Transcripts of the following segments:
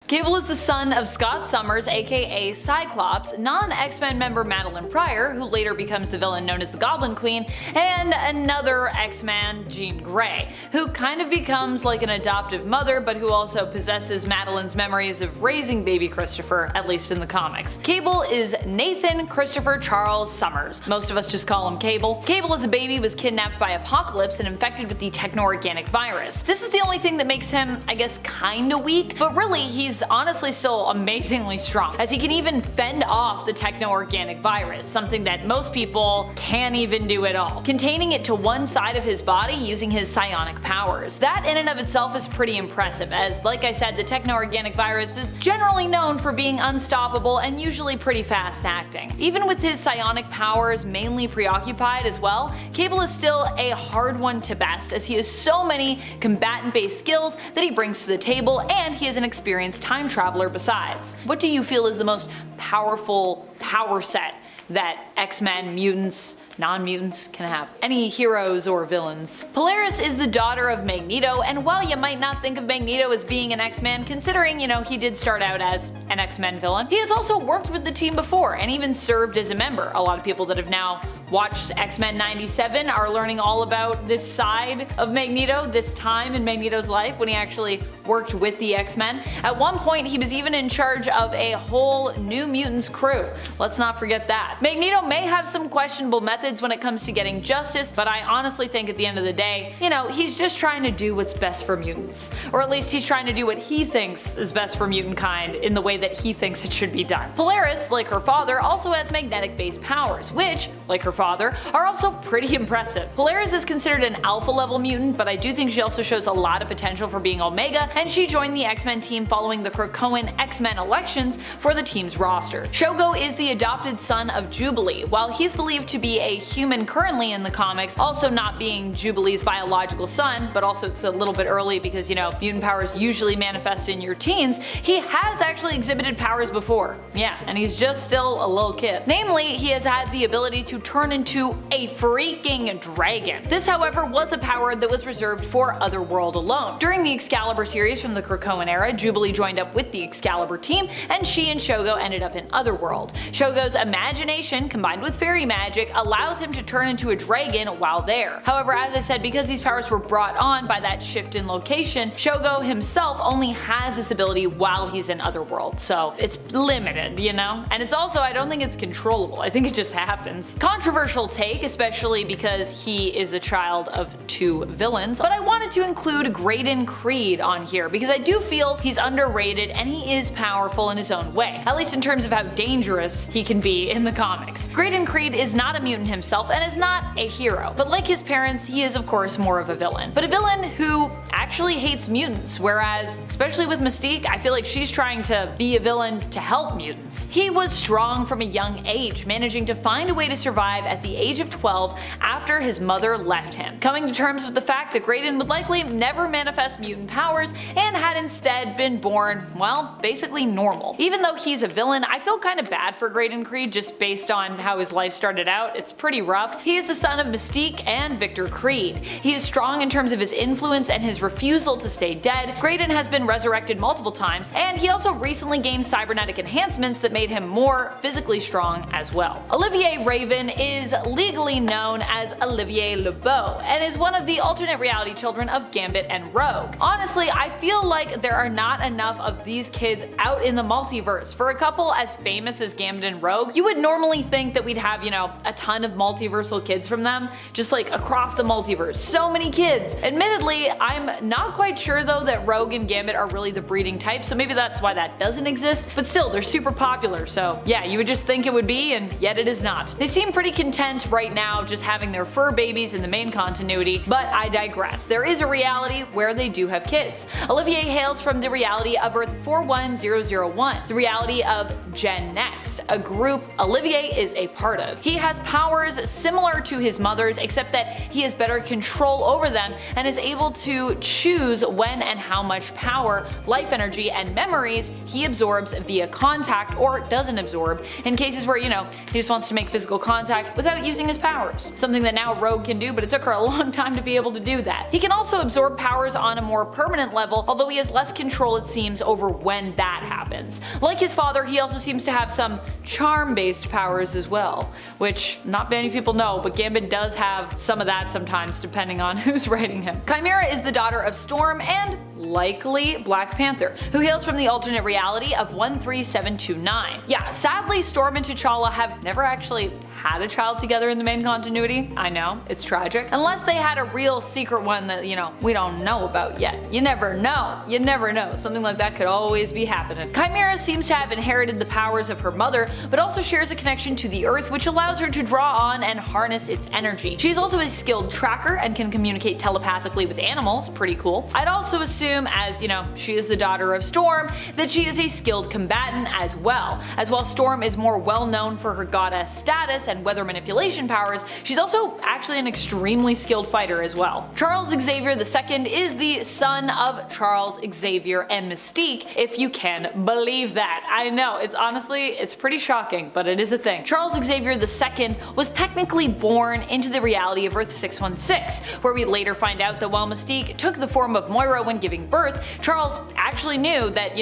Cable is the son of Scott Summers, aka Cyclops, non-X-Men member Madeline Pryor, who later becomes the villain known as the Goblin Queen, and another X-Man, Jean Grey, who kind of becomes like an adoptive mother but who also possesses Madeline's memories of raising baby Christopher, at least in the comics. Cable is Nathan Christopher Charles Summers. Most of us just call him Cable. Cable as a baby was kidnapped by Apocalypse and infected with the techno-organic virus. This is the only thing that makes him, I guess, kinda weak, but really he's honestly still amazingly strong, as he can even fend off the techno-organic virus, something that most people can't even do at all, containing it to one side of his body using his psionic powers. That in and of itself is pretty impressive, as like I said, the techno-organic virus is generally known for being unstoppable and usually pretty fast acting. Even with his psionic powers mainly preoccupied as well, Cable is still a hard one to best, as he has so many combatant-based skills that he brings to the table, and he is an experienced time traveler besides. What do you feel is the most powerful power set that X-Men, mutants, non-mutants can have? Any heroes or villains? Polaris is the daughter of Magneto, and while you might not think of Magneto as being an X-Man, considering, he did start out as an X-Men villain, he has also worked with the team before and even served as a member. A lot of people that have now watched X-Men 97 are learning all about this side of Magneto, this time in Magneto's life when he actually worked with the X-Men. At one point, he was even in charge of a whole New Mutants crew. Let's not forget that. Magneto may have some questionable methods when it comes to getting justice, but I honestly think at the end of the day, he's just trying to do what's best for mutants. Or at least he's trying to do what he thinks is best for mutant kind in the way that he thinks it should be done. Polaris, like her father, also has magnetic-based powers, which, like her father, are also pretty impressive. Polaris is considered an alpha level mutant, but I do think she also shows a lot of potential for being Omega, and she joined the X-Men team following the Krakoan X-Men elections for the team's roster. Shogo is the adopted son of Jubilee. While he's believed to be a human currently in the comics, also not being Jubilee's biological son, but also it's a little bit early because, mutant powers usually manifest in your teens, he has actually exhibited powers before. Yeah, and he's just still a little kid. Namely, he has had the ability to turn into a freaking dragon. This, however, was a power that was reserved for Otherworld alone. During the Excalibur series from the Krakoan era, Jubilee joined up with the Excalibur team, and she and Shogo ended up in Otherworld. Shogo's imagination, combined with fairy magic, allows him to turn into a dragon while there. However, as I said, because these powers were brought on by that shift in location, Shogo himself only has this ability while he's in Otherworld, so it's limited, And it's also, I don't think it's controllable, I think it just happens. Controversial take, especially because he is a child of two villains, but I wanted to include Grayson Creed on here because I do feel he's underrated and he is powerful in his own way, at least in terms of how dangerous he can be in the comics. Grayson Creed is not a mutant himself and is not a hero, but like his parents, he is of course more of a villain. But a villain who actually hates mutants, whereas, especially with Mystique, I feel like she's trying to be a villain to help mutants. He was strong from a young age, managing to find a way to survive at the age of 12 after his mother left him, coming to terms with the fact that Grayson would likely never manifest mutant powers and had instead been born, well, basically normal. Even though he's a villain, I feel kind of bad for Grayson Creed just based on how his life started out. It's pretty rough. He is the son of Mystique and Victor Creed. He is strong in terms of his influence and his refusal to stay dead. Grayson has been resurrected multiple times, and he also recently gained cybernetic enhancements that made him more physically strong as well. Olivier Raven is legally known as Olivier Lebeau and is one of the alternate reality children of Gambit and Rogue. Honestly, I feel like there are not enough of these kids out in the multiverse. For a couple as famous as Gambit and Rogue, you would normally think that we'd have, a ton of multiversal kids from them, just like across the multiverse. So many kids. Admittedly, I'm not quite sure though that Rogue and Gambit are really the breeding type, so maybe that's why that doesn't exist, but still, they're super popular, so yeah, you would just think it would be, and yet it is not. They seem pretty content right now just having their fur babies in the main continuity, but I digress. There is a reality where they do have kids. Olivier hails from the reality of Earth 41001, the reality of Gen Next, a group Olivier is a part of. He has powers similar to his mother's, except that he has better control over them and is able to choose when and how much power, life energy, and memories he absorbs via contact or doesn't absorb in cases where, he just wants to make physical contact without using his powers. Something that now Rogue can do, but it took her a long time to be able to do that. He can also absorb powers on a more permanent level, although he has less control, it seems, over when that happens. Like his father, he also seems to have some charm-based powers as well, which not many people know, but Gambit does have some of that sometimes depending on who's writing him. Chimera is the daughter of Storm and likely Black Panther, who hails from the alternate reality of 13729. Yeah, sadly Storm and T'Challa have never actually had a child together in the main continuity. I know, it's tragic. Unless they had a real secret one that, we don't know about yet. You never know. You never know. Something like that could always be happening. Chimera seems to have inherited the powers of her mother, but also shares a connection to the Earth, which allows her to draw on and harness its energy. She's also a skilled tracker and can communicate telepathically with animals. Pretty cool. I'd also assume, as she is the daughter of Storm, that she is a skilled combatant as well. As while Storm is more well known for her goddess status and weather manipulation powers, she's also actually an extremely skilled fighter as well. Charles Xavier II is the son of Charles Xavier and Mystique, if you can believe that. I know, it's pretty shocking, but it is a thing. Charles Xavier II was technically born into the reality of Earth 616, where we later find out that while Mystique took the form of Moira when giving birth, Charles actually knew that,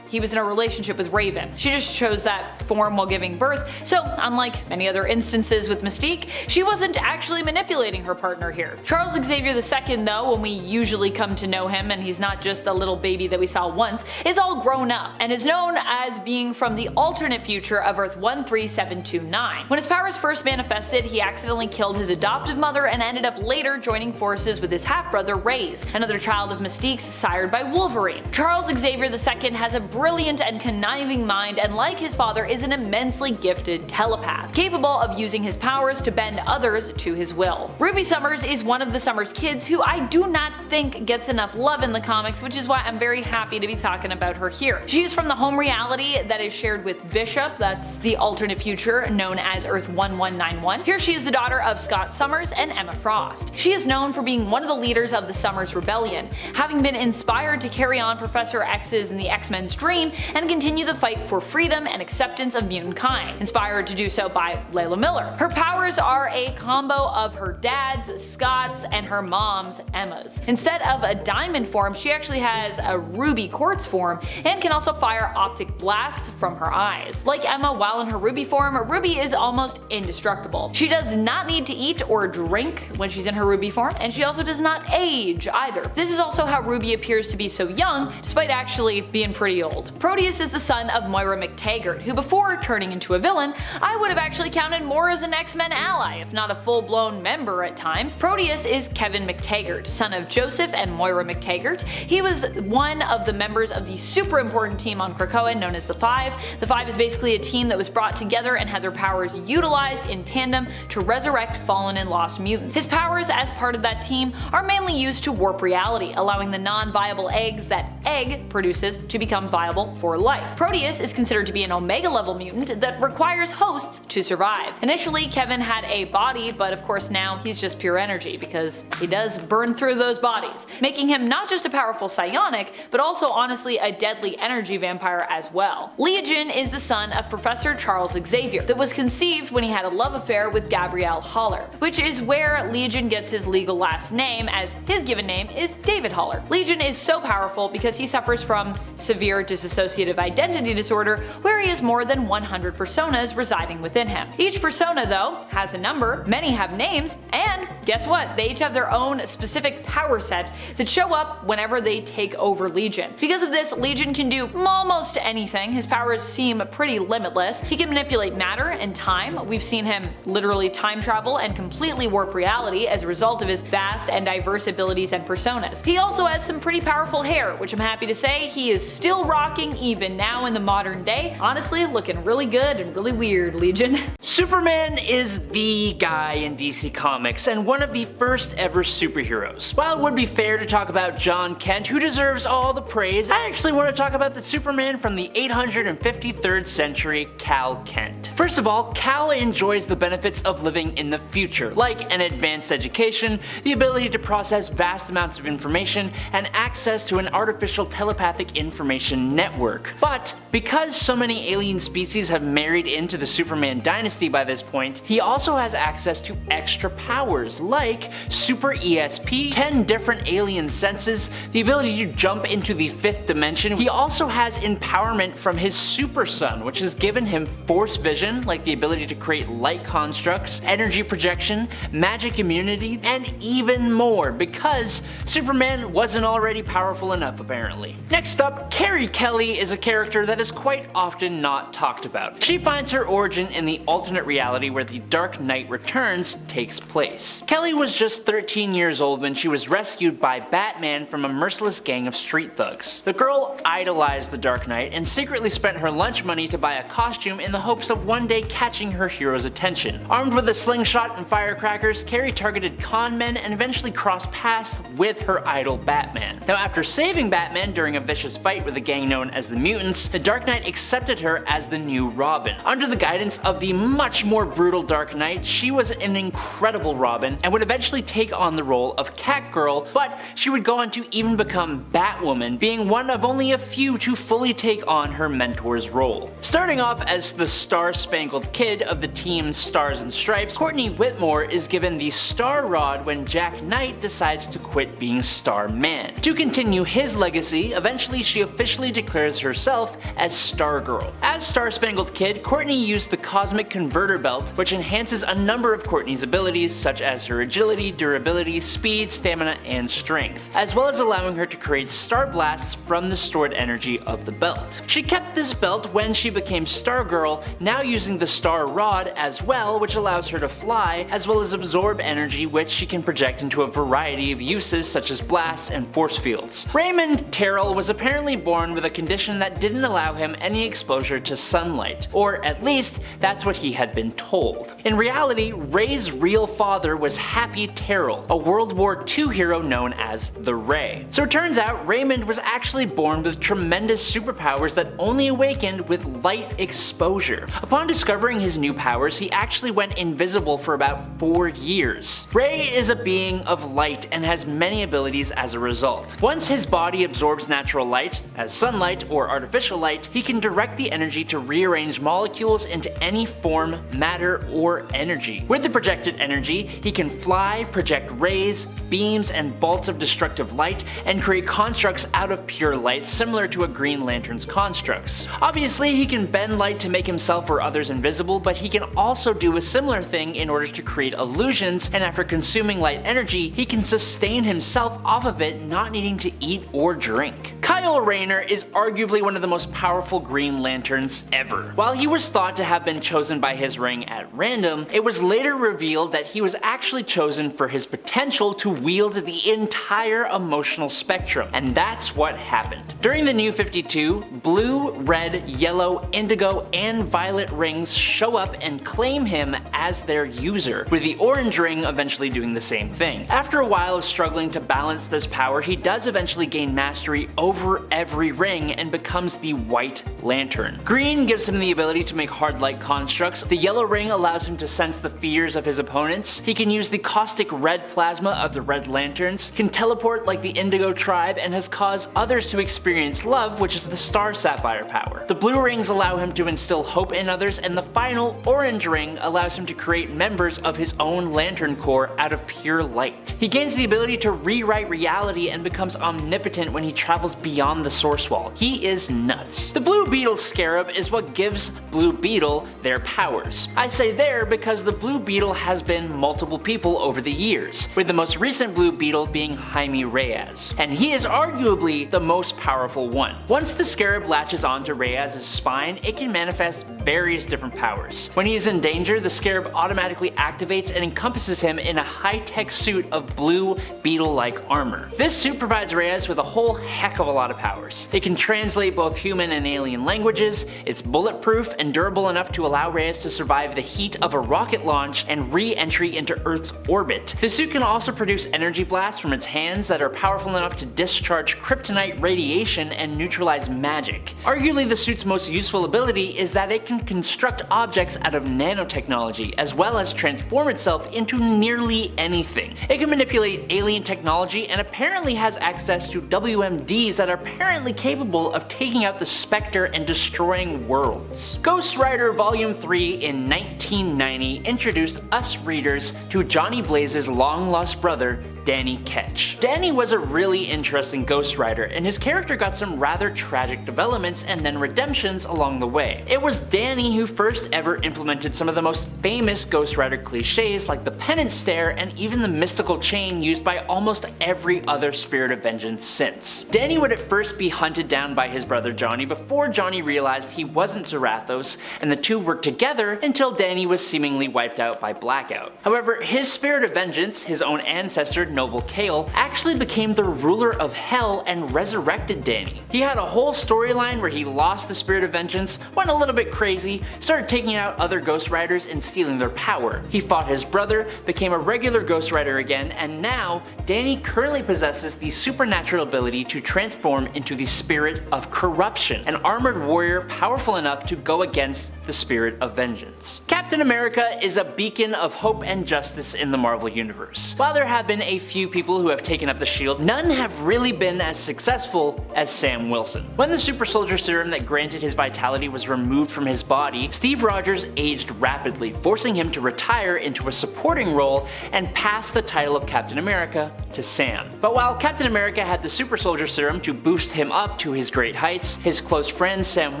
he was in a relationship with Raven. She just chose that form while giving birth, so unlike many other instances with Mystique, she wasn't actually manipulating her partner here. Charles Xavier II, though, when we usually come to know him, and he's not just a little baby that we saw once, is all grown up, and is known as being from the alternate future of Earth 13729. When his powers first manifested, he accidentally killed his adoptive mother and ended up later joining forces with his half-brother Ray's, another child of Mystique's sired by Wolverine. Charles Xavier II has a brilliant and conniving mind, and like his father is an immensely gifted telepath, capable of using his powers to bend others to his will. Ruby Summers is one of the Summers kids who I do not think gets enough love in the comics, which is why I'm very happy to be talking about her here. She is from the home reality that is shared with Bishop, that's the alternate future known as Earth 1191. Here she is the daughter of Scott Summers and Emma Frost. She is known for being one of the leaders of the Summers Rebellion, having been inspired to carry on Professor X's and the X-Men's dream and continue the fight for freedom and acceptance of mutant kind, inspired to do so by Layla Miller. Her powers are a combo of her dad's, Scott's, and her mom's, Emma's. Instead of a diamond form, she actually has a ruby quartz form and can also fire optic blasts from her eyes. Like Emma, while in her ruby form, Ruby is almost indestructible. She does not need to eat or drink when she's in her ruby form, and she also does not age either. This is also how Ruby appears to be so young, despite actually being pretty old. Proteus is the son of Moira McTaggart, who before turning into a villain, I would have actually counted more as an X-Men ally, if not a full-blown member at times. Proteus is Kevin McTaggart, son of Joseph and Moira McTaggart. He was one of the members of the super important team on Krakoa known as the Five. The Five is basically a team that was brought together and had their powers utilized in tandem to resurrect fallen and lost mutants. His powers as part of that team are mainly used to warp reality, allowing the non-viable eggs that Egg produces to become viable for life. Proteus is considered to be an Omega level mutant that requires hosts to survive. Initially, Kevin had a body, but of course now he's just pure energy because he does burn through those bodies, making him not just a powerful psionic, but also honestly a deadly energy vampire as well. Legion is the son of Professor Charles Xavier that was conceived when he had a love affair with Gabrielle Haller, which is where Legion gets his legal last name, as his given name is David Haller. Legion is so powerful because he suffers from severe dissociative identity disorder, where he has more than 100 personas residing within him. Each persona, though, has a number, many have names, and guess what? They each have their own specific power set that show up whenever they take over Legion. Because of this, Legion can do almost anything. His powers seem pretty limitless. He can manipulate matter and time. We've seen him literally time travel and completely warp reality as a result of his vast and diverse abilities and personas. He also has some pretty powerful hair, which I'm happy to say he is still rocking shocking even now in the modern day. Honestly, looking really good and really weird, Legion. Superman is the guy in DC Comics and one of the first ever superheroes. While it would be fair to talk about John Kent, who deserves all the praise, I actually want to talk about the Superman from the 853rd century, Kal Kent. First of all, Kal enjoys the benefits of living in the future, like an advanced education, the ability to process vast amounts of information, and access to an artificial telepathic information network. But because so many alien species have married into the Superman dynasty by this point, he also has access to extra powers like Super ESP, 10 different alien senses, the ability to jump into the 5th dimension. He also has empowerment from his super sun, which has given him force vision, like the ability to create light constructs, energy projection, magic immunity, and even more, because Superman wasn't already powerful enough apparently. Next up, Carrie Kelly is a character that is quite often not talked about. She finds her origin in the alternate reality where the Dark Knight Returns takes place. Kelly was just 13 years old when she was rescued by Batman from a merciless gang of street thugs. The girl idolized the Dark Knight and secretly spent her lunch money to buy a costume in the hopes of one day catching her hero's attention. Armed with a slingshot and firecrackers, Carrie targeted con men and eventually crossed paths with her idol Batman. Now, after saving Batman during a vicious fight with a gang known as the Mutants, the Dark Knight accepted her as the new Robin. Under the guidance of the much more brutal Dark Knight, she was an incredible Robin and would eventually take on the role of Catgirl, but she would go on to even become Batwoman, being one of only a few to fully take on her mentor's role. Starting off as the Star-Spangled Kid of the team Stars and Stripes, Courtney Whitmore is given the Star Rod when Jack Knight decides to quit being Starman. To continue his legacy, eventually she officially declares herself as Stargirl. As Star-Spangled Kid, Courtney used the Cosmic Converter Belt, which enhances a number of Courtney's abilities such as her agility, durability, speed, stamina, and strength, as well as allowing her to create star blasts from the stored energy of the belt. She kept this belt when she became Stargirl, now using the Star Rod as well, which allows her to fly, as well as absorb energy which she can project into a variety of uses such as blasts and force fields. Raymond Terrell was apparently born with a condition that didn't allow him any exposure to sunlight, or at least that's what he had been told. In reality, Ray's real father was Happy Terrell, a World War II hero known as the Ray. So it turns out Raymond was actually born with tremendous superpowers that only awakened with light exposure. Upon discovering his new powers, he actually went invisible for about 4 years. Ray is a being of light and has many abilities as a result. Once his body absorbs natural light, as sunlight or artificial light, he can direct the energy to rearrange molecules into any form, matter, or energy. With the projected energy, he can fly, project rays, beams, and bolts of destructive light, and create constructs out of pure light similar to a Green Lantern's constructs. Obviously, he can bend light to make himself or others invisible, but he can also do a similar thing in order to create illusions, and after consuming light energy, he can sustain himself off of it, not needing to eat or drink. Kyle Rayner is arguably one of the most powerful Green Lanterns ever. While he was thought to have been chosen by his ring at random, it was later revealed that he was actually chosen for his potential to wield the entire emotional spectrum, and that's what happened. During the New 52, blue, red, yellow, indigo, and violet rings show up and claim him as their user, with the orange ring eventually doing the same thing. After a while of struggling to balance this power, he does eventually gain mastery over every ring and becomes the White Lantern. Green gives him the ability to make hard light constructs, the yellow ring allows him to sense the fears of his opponents, he can use the caustic red plasma of the Red Lanterns, can teleport like the Indigo Tribe, and has caused others to experience love, which is the Star Sapphire power. The blue rings allow him to instill hope in others, and the final orange ring allows him to create members of his own Lantern Corps out of pure light. He gains the ability to rewrite reality and becomes omnipotent when he travels beyond the source wall. He is nuts. The Blue Beetle Scarab is what gives Blue Beetle their powers. I say there because the Blue Beetle has been multiple people over the years, with the most recent Blue Beetle being Jaime Reyes, and he is arguably the most powerful one. Once the Scarab latches onto Reyes' spine, it can manifest various different powers. When he is in danger, the Scarab automatically activates and encompasses him in a high-tech suit of blue beetle-like armor. This suit provides Reyes with a whole heck of a lot of powers. It can translate both human and alien languages, it's bulletproof and durable enough to allow Reyes to survive the heat of a rocket launch and re-entry into Earth's orbit. The suit can also produce energy blasts from its hands that are powerful enough to discharge kryptonite radiation and neutralize magic. Arguably the suit's most useful ability is that it can construct objects out of nanotechnology, as well as transform itself into nearly anything. It can manipulate alien technology and apparently has access to WMDs that are apparently capable of taking out the Spectre and destroying worlds. Ghost Rider Volume 3 in 1990 introduced us readers to Johnny Blaze's long-lost brother, Danny Ketch. Danny was a really interesting Ghost Rider, and his character got some rather tragic developments and then redemptions along the way. It was Danny who first ever implemented some of the most famous Ghost Rider cliches like the penance stare and even the mystical chain used by almost every other Spirit of Vengeance since. Danny would at first be hunted down by his brother Johnny before Johnny realized he wasn't Zarathos, and the two worked together until Danny was seemingly wiped out by Blackout. However, his Spirit of Vengeance, his own ancestor Noble Kale, actually became the ruler of Hell and resurrected Danny. He had a whole storyline where he lost the Spirit of Vengeance, went a little bit crazy, started taking out other Ghost Riders and stealing their power. He fought his brother, became a regular Ghost Rider again, and now Danny currently possesses the supernatural ability to transform into the Spirit of Corruption, an armored warrior powerful enough to go against the Spirit of Vengeance. Captain America is a beacon of hope and justice in the Marvel Universe. While there have been a few people who have taken up the shield, none have really been as successful as Sam Wilson. When the super soldier serum that granted his vitality was removed from his body, Steve Rogers aged rapidly, forcing him to retire into a supporting role and pass the title of Captain America to Sam. But while Captain America had the super soldier serum to boost him up to his great heights, his close friend Sam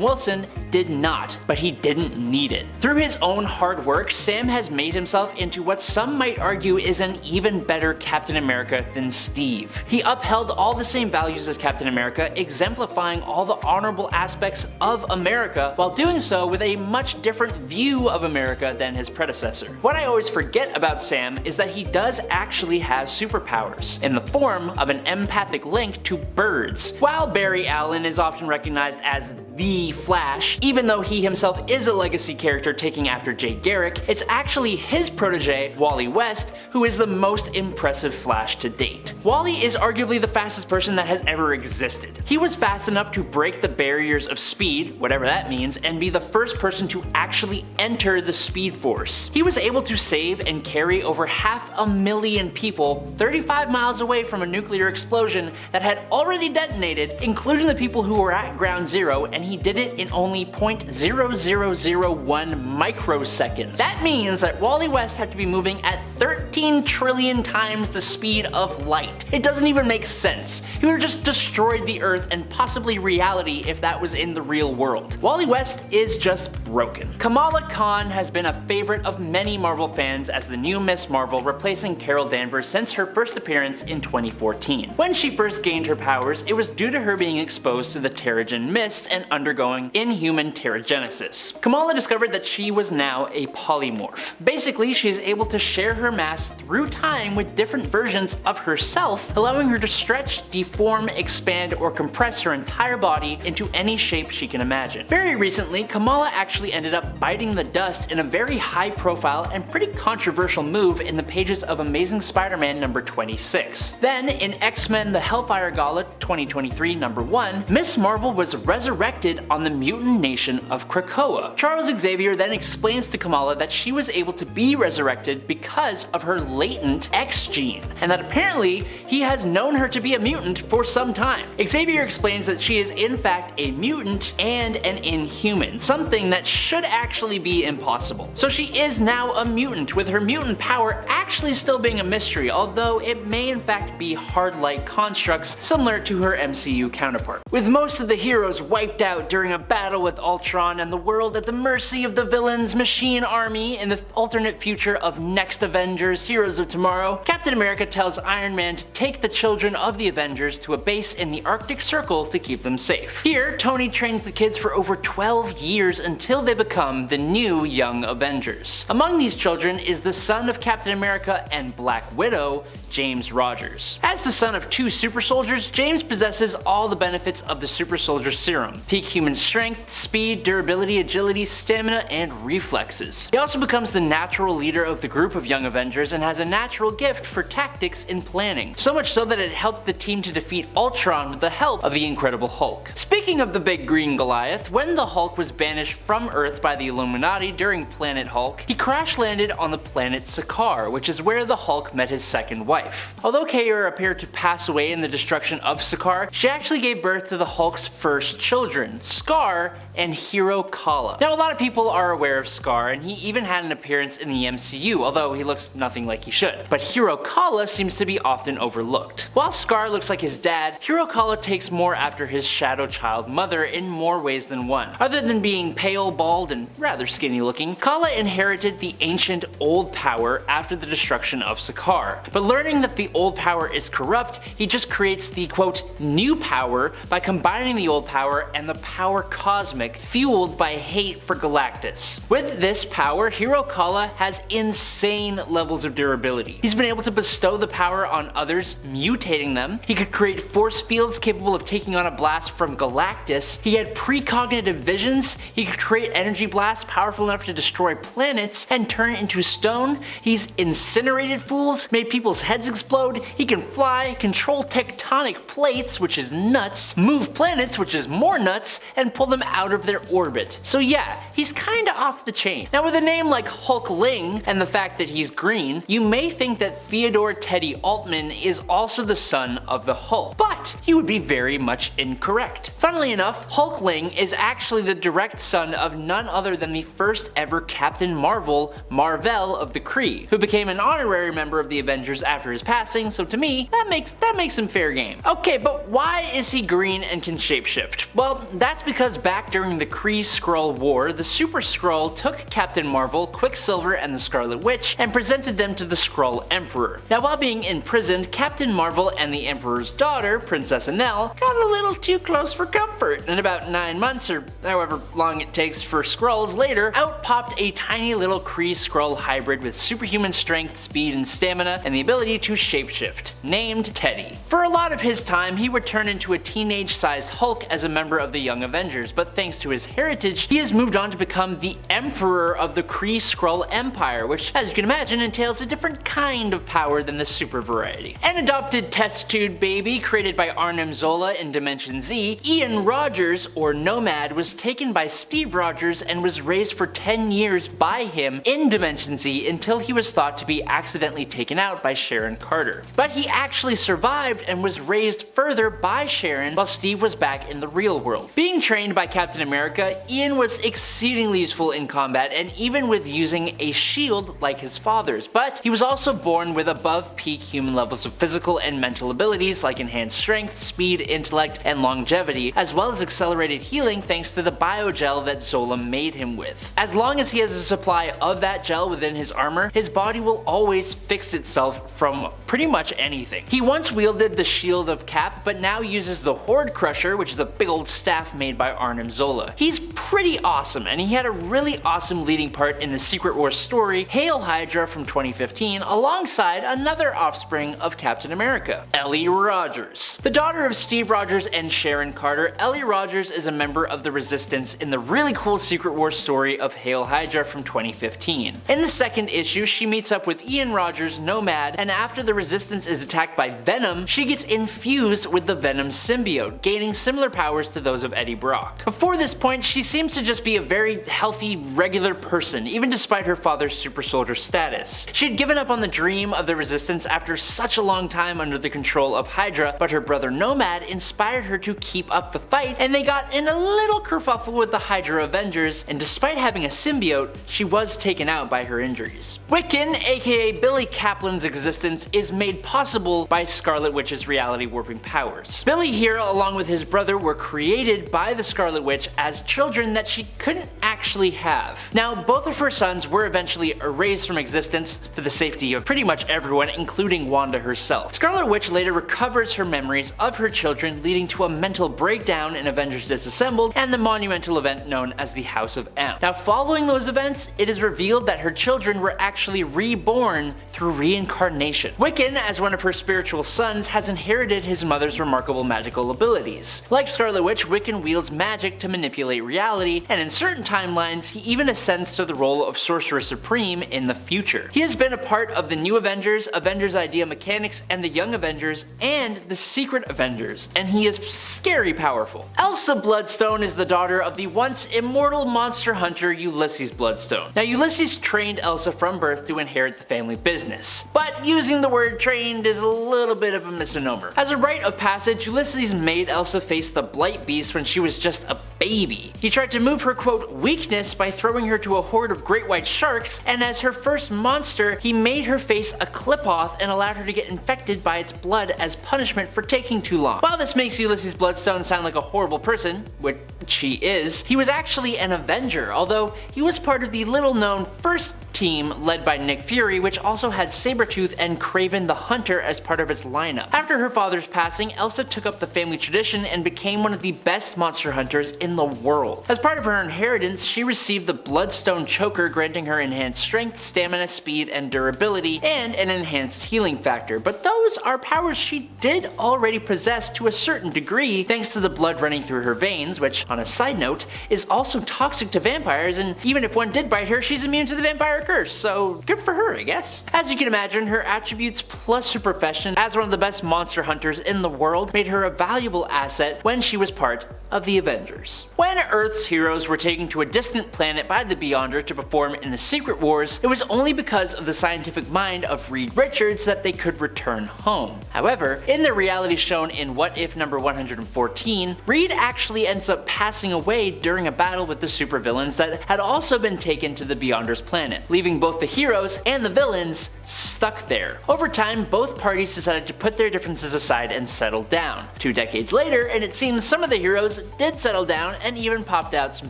Wilson did not, but he didn't need it. Through his own hard work, Sam has made himself into what some might argue is an even better Captain America than Steve. He upheld all the same values as Captain America, exemplifying all the honorable aspects of America while doing so with a much different view of America than his predecessor. What I always forget about Sam is that he does actually have superpowers, in the form of an empathic link to birds. While Barry Allen is often recognized as the Flash, even though he himself is a legacy character taking after Jay Garrick, it's actually his protege, Wally West, who is the most impressive Flash to date. Wally is arguably the fastest person that has ever existed. He was fast enough to break the barriers of speed, whatever that means, and be the first person to actually enter the Speed Force. He was able to save and carry over 500,000 people 35 miles away from a nuclear explosion that had already detonated, including the people who were at ground zero, and he did it in only 0.0001 microseconds. That means that Wally West had to be moving at 13 trillion times the speed of light. It doesn't even make sense. He would have just destroyed the Earth and possibly reality if that was in the real world. Wally West is just broken. Kamala Khan has been a favorite of many Marvel fans as the new Miss Marvel, replacing Carol Danvers since her first appearance in 2014. When she first gained her powers, it was due to her being exposed to the Terrigen Mists and undergoing inhuman Terrigenesis. Kamala discovered that she was now a polymorph. Basically, she is able to share her mass through time with different versions of herself, allowing her to stretch, deform, expand, or compress her entire body into any shape she can imagine. Very recently, Kamala actually ended up biting the dust in a very high profile and pretty controversial move in the pages of Amazing Spider-Man number 26. Then, in X-Men The Hellfire Gala 2023 number 1, Miss Marvel was resurrected on the mutant nation of Krakoa. Charles Xavier then explains to Kamala that she was able to be resurrected because of her latent X gene, and that apparently he has known her to be a mutant for some time. Xavier explains that she is in fact a mutant and an inhuman, something that should actually be impossible. So she is now a mutant, with her mutant power actually still being a mystery, although it may in fact be hard-like constructs similar to her MCU counterpart. With most of the heroes wiped out during a battle with Ultron and the world at the mercy of the villain's machine army in the alternate future of Next Avengers Heroes of Tomorrow, Captain America tells Iron Man to take the children of the Avengers to a base in the Arctic Circle to keep them safe. Here, Tony trains the kids for over 12 years until they become the new Young Avengers. Among these children is the son of Captain America and Black Widow, James Rogers. As the son of two super soldiers, James possesses all the benefits of the super soldier serum: peak human strength, speed, durability, agility, stamina, and reflexes. He also becomes the natural leader of the group of Young Avengers and has a natural gift for tactics and planning, so much so that it helped the team to defeat Ultron with the help of the Incredible Hulk. Speaking of the big green Goliath, when the Hulk was banished from Earth by the Illuminati during Planet Hulk, he crash landed on the planet Sakaar, which is where the Hulk met his second wife. Although Kaora appeared to pass away in the destruction of Sakaar, she actually gave birth to the Hulk's first children, Scar and Hiro Kala. Now, a lot of people are aware of Scar, and he even had an appearance in the MCU, although he looks nothing like he should. But Hiro Kala seems to be often overlooked. While Scar looks like his dad, Hiro Kala takes more after his shadow child mother in more ways than one. Other than being pale, bald, and rather skinny looking, Kala inherited the ancient old power after the destruction of Sakaar. But learning that the old power is corrupt, he just creates the quote new power by combining the old power and the power cosmic fueled by hate for Galactus. With this power, Hiro Kala has insane levels of durability. He's been able to bestow the power on others, mutating them. He could create force fields capable of taking on a blast from Galactus. He had precognitive visions. He could create energy blasts powerful enough to destroy planets and turn into stone. He's incinerated fools, made people's heads explode. He can fly, control tectonic plates, which is nuts, move planets, which is more nuts, and pull them out of their orbit. So yeah, he's kinda off the chain. Now, with a name like Hulkling and the fact that he's green, you may think that Theodore Teddy Altman is also the son of the Hulk, but you would be very much incorrect. Funnily enough, Hulkling is actually the direct son of none other than the first ever Captain Marvel, Marvel of the Kree, who became an honorary member of the Avengers after his passing, so to me, that makes him fair game. Okay, but why is he green and can shapeshift? Well, that's because back during the Kree-Skrull War, the Super Skrull took Captain Marvel, Quicksilver, and the Scarlet Witch and presented them to the Skrull Emperor. Now, while being imprisoned, Captain Marvel and the Emperor's daughter, Princess Annelle, got a little too close for comfort, and about 9 months, or however long it takes for Skrulls later, out popped a tiny little Kree-Skrull hybrid with superhuman strength, speed, and stamina, and the ability to shapeshift, named Teddy. For a lot of his time, he would turn into a teenage-sized Hulk as a member of the Young Avengers, but thanks to his heritage, he has moved on to become the Emperor of the Kree-Skrull Empire, which, as you can imagine, entails a different kind of power than the super variety. An adopted test tube baby created by Arnim Zola in Dimension Z, Ian Rogers, or Nomad, was taken by Steve Rogers and was raised for 10 years by him in Dimension Z until he was thought to be accidentally taken out by Sharon Carter. But he actually survived and was raised further by Sharon while Steve was back in the real world. Being trained by Captain America, Ian was exceedingly useful in combat and even with using a shield like his father's, but he was also born with above peak human levels of physical and mental abilities like enhanced strength, speed, intellect, and longevity, as well as accelerated healing thanks to the biogel that Zola made him with. As long as he has a supply of that gel within his armor, his body will always fix itself from pretty much anything. He once wielded the shield of Cap, but now uses the Horde Crusher, which is a big old staff made by Arnim Zola. He's pretty awesome, and he had a really awesome leading part in the Secret Wars story, Hail Hydra from 2015, alongside another offspring of Captain America, Ellie Rogers. The daughter of Steve Rogers and Sharon Carter, Ellie Rogers is a member of the Resistance in the really cool Secret Wars story of Hail Hydra from 2015. In the second issue, she meets up with Ian Rogers, Nomad, and after the Resistance is attacked by Venom, she gets infused with the Venom symbiote, gaining similar powers to those of Eddie Brock. Before this point, she seems to just be a very healthy, regular person, even despite her father's super soldier status. She had given up on the dream of the Resistance after such a long time under the control of Hydra, but her brother Nomad inspired her to keep up the fight, and they got in a little kerfuffle with the Hydra Avengers, and despite having a symbiote, she was taken out by her injuries. Wiccan, aka Billy Kaplan's existence, is made possible by Scarlet Witch's reality warping powers. Billy here, along with his brother, were created inherited by the Scarlet Witch as children that she couldn't actually have. Now, both of her sons were eventually erased from existence for the safety of pretty much everyone, including Wanda herself. Scarlet Witch later recovers her memories of her children, leading to a mental breakdown in Avengers Disassembled and the monumental event known as the House of M. Now, following those events, it is revealed that her children were actually reborn through reincarnation. Wiccan, as one of her spiritual sons, has inherited his mother's remarkable magical abilities. Like Scarlet Witch, Wiccan wields magic to manipulate reality, and in certain timelines, he even ascends to the role of Sorcerer Supreme in the future. He has been a part of the New Avengers, Avengers Idea Mechanics, and the Young Avengers, and the Secret Avengers, and he is scary powerful. Elsa Bloodstone is the daughter of the once immortal monster hunter Ulysses Bloodstone. Now, Ulysses trained Elsa from birth to inherit the family business, but using the word trained is a little bit of a misnomer. As a rite of passage, Ulysses made Elsa face the Blight Beast when she was just a baby. He tried to move her, quote, weakness by throwing her to a horde of great white sharks, and as her first monster, he made her face a Clipoth and allowed her to get infected by its blood as punishment for taking too long. While this makes Ulysses Bloodstone sound like a horrible person, which he is, he was actually an Avenger, although he was part of the little-known first team led by Nick Fury, which also had Sabretooth and Kraven the Hunter as part of its lineup. After her father's passing, Elsa took up the family tradition and became one of the best monster hunters in the world. As part of her inheritance, she received the Bloodstone Choker, granting her enhanced strength, stamina, speed, and durability, and an enhanced healing factor, but those are powers she did already possess to a certain degree thanks to the blood running through her veins, which, on a side note, is also toxic to vampires, and even if one did bite her, she's immune to the vampire curse, so good for her, I guess. As you can imagine, her attributes plus her profession as one of the best monster hunters in the world made her a valuable asset when she was part of the Avengers. When Earth's heroes were taken to a distant planet by the Beyonder to perform in the Secret Wars, it was only because of the scientific mind of Reed Richards that they could return home. However, in the reality shown in What If number 114, Reed actually ends up passing away during a battle with the supervillains that had also been taken to the Beyonder's planet, leaving both the heroes and the villains stuck there. Over time, both parties decided to put their differences aside and settle down. 2 decades later, and it seems some of the heroes did settle down and even popped out some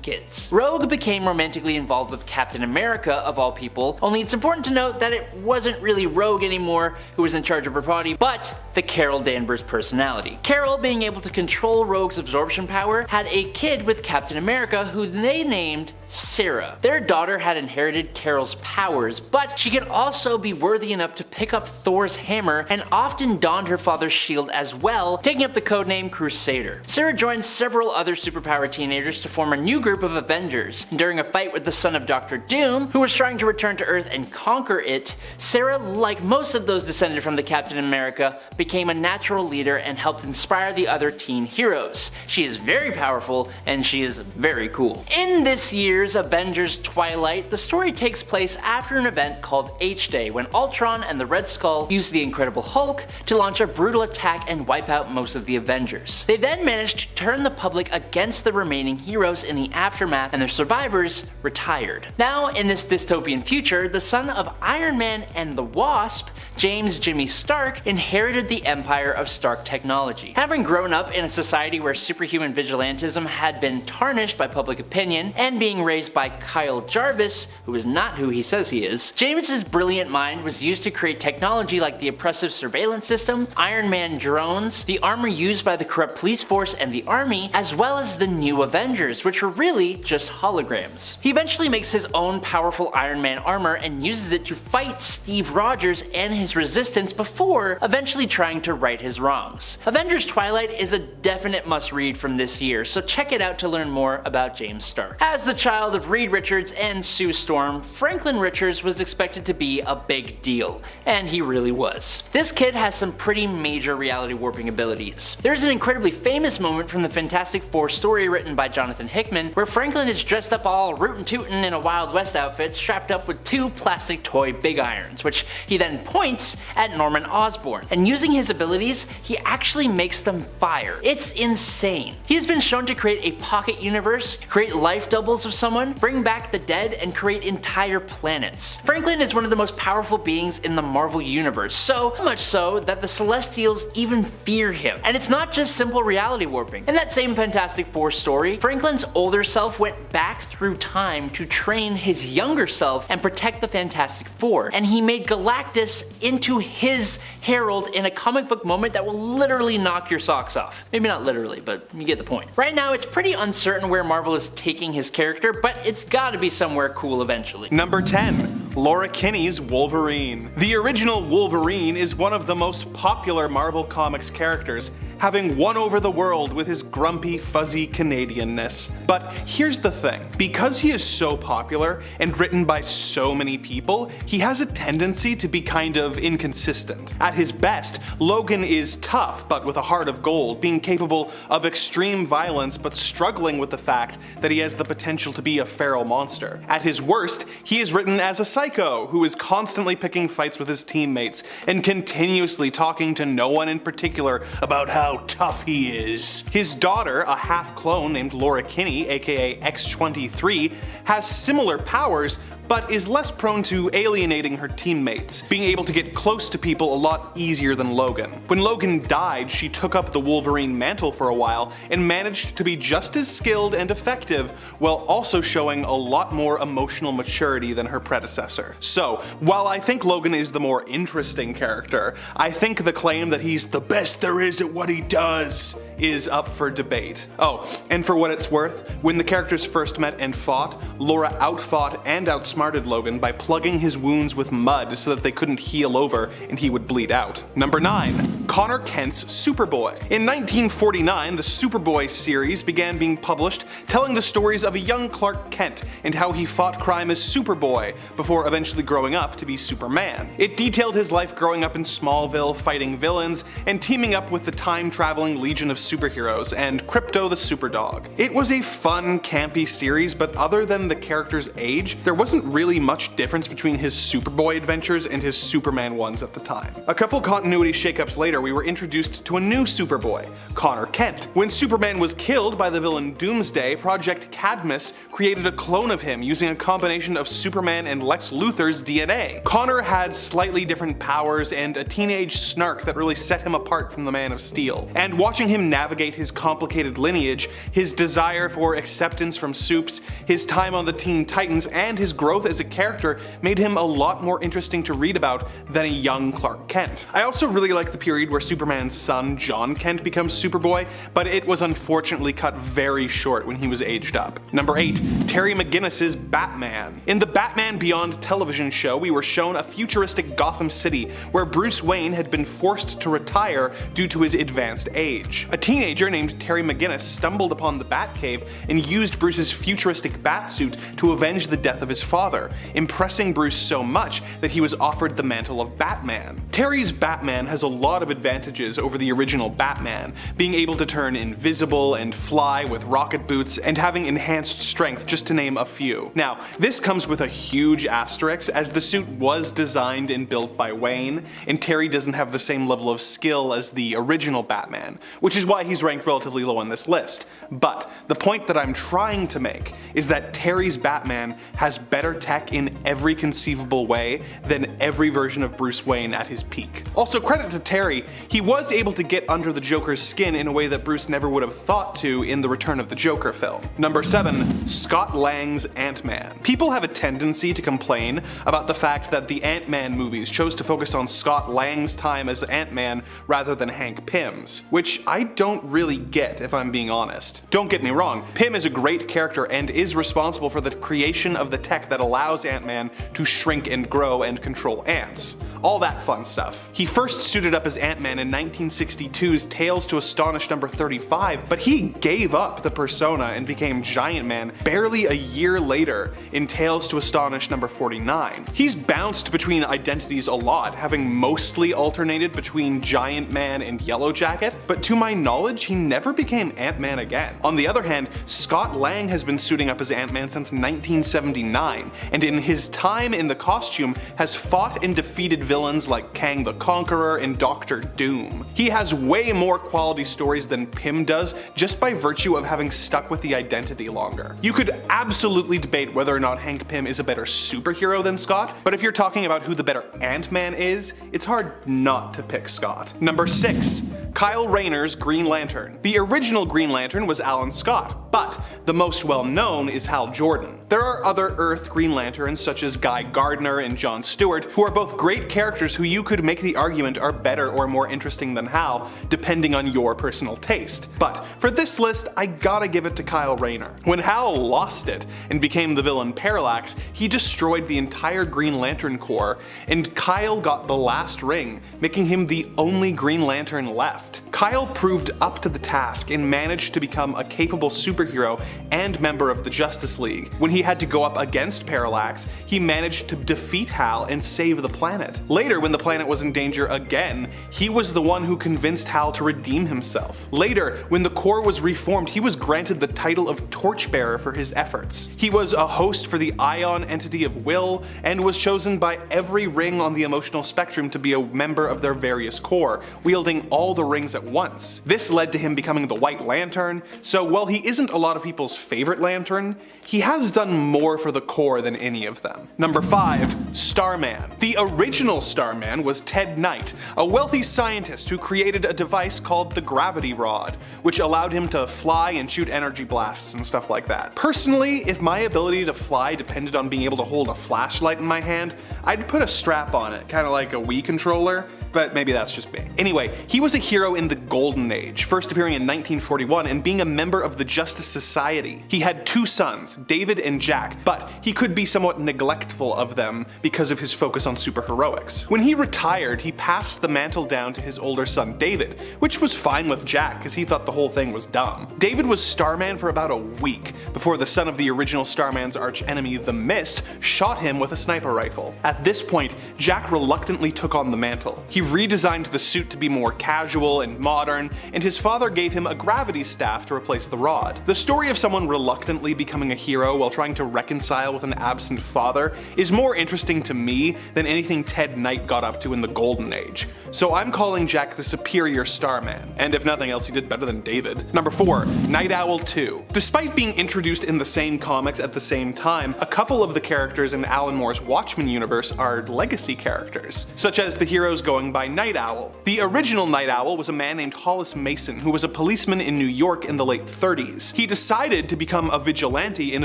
kids. Rogue became romantically involved with Captain America, of all people, only it's important to note that it wasn't really Rogue anymore who was in charge of her body, but the Carol Danvers personality. Carol, being able to control Rogue's absorption power, had a kid with Captain America who they named Sarah. Their daughter had inherited Carol's powers, but she could also be worthy enough to pick up Thor's hammer and often donned her father's shield as well, taking up the codename Crusader. Sarah joined several other superpowered teenagers to form a new group of Avengers. During a fight with the son of Dr. Doom, who was trying to return to Earth and conquer it, Sarah, like most of those descended from the Captain America, became a natural leader and helped inspire the other teen heroes. She is very powerful and she is very cool. In this year's Avengers Twilight, the story takes place after an event called H-Day, when Ultron and the Red Skull used the Incredible Hulk to launch a brutal attack and wipe out most of the Avengers. They then managed to turn the public against the remaining heroes in the aftermath, and their survivors retired. Now, in this dystopian future, the son of Iron Man and the Wasp, James Jimmy Stark, inherited the empire of Stark technology. Having grown up in a society where superhuman vigilantism had been tarnished by public opinion, and being raised by Kyle Jarvis, who is not who he says he is, James's brilliant mind was used to create technology like the oppressive surveillance system, Iron Man drones, the armor used by the corrupt police force and the army, as well as the new Avengers, which were really just holograms. He eventually makes his own powerful Iron Man armor and uses it to fight Steve Rogers and his resistance before eventually trying to right his wrongs. Avengers Twilight is a definite must-read from this year, so check it out to learn more about James Stark. As the child of Reed Richards and Sue Storm, Franklin Richards was expected to be a big deal, and he really was. This kid has some pretty major reality warping abilities. There's an incredibly famous moment from the Fantastic Four story written by Jonathan Hickman, where Franklin is dressed up all rootin' tootin' in a Wild West outfit, strapped up with 2 plastic toy big irons, which he then points at Norman Osborn, and using his abilities, he actually makes them fire. It's insane. He has been shown to create a pocket universe, create life doubles of someone, bring back the dead, and create entire planets. Franklin is one of the most powerful beings in the Marvel Universe, so much so that the Celestials even fear him. And it's not just simple reality warping. In that same Fantastic Four story, Franklin's older self went back through time to train his younger self and protect the Fantastic Four, and he made Galactus into his herald in a comic book moment that will literally knock your socks off. Maybe not literally, but you get the point. Right now, it's pretty uncertain where Marvel is taking his character, but it's gotta be somewhere cool eventually. Number 10. Laura Kinney's Wolverine. The original Wolverine is one of the most popular Marvel Comics characters, having won over the world with his grumpy, fuzzy Canadianness. But here's the thing, because he is so popular and written by so many people, he has a tendency to be kind of inconsistent. At his best, Logan is tough but with a heart of gold, being capable of extreme violence but struggling with the fact that he has the potential to be a feral monster. At his worst, he is written as a psycho who is constantly picking fights with his teammates and continuously talking to no one in particular about how tough he is. His daughter, a half-clone named Laura Kinney, aka X-23, has similar powers, but is less prone to alienating her teammates, being able to get close to people a lot easier than Logan. When Logan died, she took up the Wolverine mantle for a while and managed to be just as skilled and effective, while also showing a lot more emotional maturity than her predecessor. So, while I think Logan is the more interesting character, I think the claim that he's the best there is at what he does is up for debate. Oh, and for what it's worth, when the characters first met and fought, Laura outfought and outsmarted Logan by plugging his wounds with mud so that they couldn't heal over and he would bleed out. Number 9. Connor Kent's Superboy. In 1949, the Superboy series began being published, telling the stories of a young Clark Kent and how he fought crime as Superboy before eventually growing up to be Superman. It detailed his life growing up in Smallville, fighting villains, and teaming up with the time-traveling Legion of Superheroes and Crypto the Superdog. It was a fun, campy series, but other than the character's age, there wasn't really much difference between his Superboy adventures and his Superman ones at the time. A couple continuity shakeups later, we were introduced to a new Superboy, Connor Kent. When Superman was killed by the villain Doomsday, Project Cadmus created a clone of him using a combination of Superman and Lex Luthor's DNA. Connor had slightly different powers and a teenage snark that really set him apart from the Man of Steel. And watching him navigate his complicated lineage, his desire for acceptance from Supes, his time on the Teen Titans, and his growth as a character made him a lot more interesting to read about than a young Clark Kent. I also really like the period where Superman's son, John Kent, becomes Superboy, but it was unfortunately cut very short when he was aged up. Number 8. Terry McGinnis's Batman. In the Batman Beyond television show, we were shown a futuristic Gotham City where Bruce Wayne had been forced to retire due to his advanced age. A teenager named Terry McGinnis stumbled upon the Batcave and used Bruce's futuristic batsuit to avenge the death of his father, impressing Bruce so much that he was offered the mantle of Batman. Terry's Batman has a lot of advantages over the original Batman, being able to turn invisible and fly with rocket boots and having enhanced strength, just to name a few. Now, this comes with a huge asterisk, as the suit was designed and built by Wayne, and Terry doesn't have the same level of skill as the original Batman, which is why he's ranked relatively low on this list. But the point that I'm trying to make is that Terry's Batman has better tech in every conceivable way than every version of Bruce Wayne at his peak. Also, credit to Terry, he was able to get under the Joker's skin in a way that Bruce never would have thought to in the Return of the Joker film. Number 7. Scott Lang's Ant-Man. People have a tendency to complain about the fact that the Ant-Man movies chose to focus on Scott Lang's time as Ant-Man rather than Hank Pym's, which I don't really get if I'm being honest. Don't get me wrong, Pym is a great character and is responsible for the creation of the tech that allows Ant-Man to shrink and grow and control ants. All that fun stuff. He first suited up as Ant-Man in 1962's Tales to Astonish number 35, but he gave up the persona and became Giant Man barely a year later in Tales to Astonish number 49. He's bounced between identities a lot, having mostly alternated between Giant Man and Yellowjacket, jacket, but to my knowledge, he never became Ant-Man again. On the other hand, Scott Lang has been suiting up as Ant-Man since 1979, and in his time in the costume has fought and defeated villains like Kang the Conqueror and Doctor Doom. He has way more quality stories than Pym does just by virtue of having stuck with the identity longer. You could absolutely debate whether or not Hank Pym is a better superhero than Scott, but if you're talking about who the better Ant-Man is, it's hard not to pick Scott. Number 6. Kyle Rayner's Green Lantern. The original Green Lantern was Alan Scott, but the most well-known is Hal Jordan. There are other Earth Green Lanterns such as Guy Gardner and John Stewart, who are both great characters who you could make the argument are better or more interesting than Hal, depending on your personal taste. But for this list, I gotta give it to Kyle Rayner. When Hal lost it and became the villain Parallax, he destroyed the entire Green Lantern Corps, and Kyle got the last ring, making him the only Green Lantern left. Kyle proved up to the task and managed to become a capable superhero and member of the Justice League. When he had to go up against Parallax, he managed to defeat Hal and save the planet. Later, when the planet was in danger again, he was the one who convinced Hal to redeem himself. Later, when the Corps was reformed, he was granted the title of Torchbearer for his efforts. He was a host for the Ion entity of Will, and was chosen by every ring on the emotional spectrum to be a member of their various corps, wielding all the rings at once. This led to him becoming the White Lantern, so while he isn't a lot of people's favorite Lantern, he has done more for the Corps than any of them. Number 5. Starman. The original Starman was Ted Knight, a wealthy scientist who created a device called the Gravity Rod, which allowed him to fly and shoot energy blasts and stuff like that. Personally, if my ability to fly depended on being able to hold a flashlight in my hand, I'd put a strap on it, kinda like a Wii controller, but maybe that's just me. Anyway, he was a hero in the Golden Age, first appearing in 1941 and being a member of the Justice Society. He had 2 sons, David and Jack, but he could be somewhat neglectful of them because of his focus on superheroics. When he retired, he passed the mantle down to his older son David, which was fine with Jack because he thought the whole thing was dumb. David was Starman for about a week before the son of the original Starman's archenemy, the Mist, shot him with a sniper rifle. At this point, Jack reluctantly took on the mantle. He redesigned the suit to be more casual and modern, and his father gave him a gravity staff to replace the rod. The story of someone reluctantly becoming a hero while trying to reconcile with an absent father is more interesting to me than anything Ted Knight got up to in the Golden Age. So I'm calling Jack the superior Starman, and if nothing else, he did better than David. Number 4. Night Owl 2. Despite being introduced in the same comics at the same time, a couple of the characters in Alan Moore's Watchmen universe are legacy characters, such as the heroes going by Night Owl. The original Night Owl was a man named Hollis Mason, who was a policeman in New York in the late 30s. He decided to become a vigilante and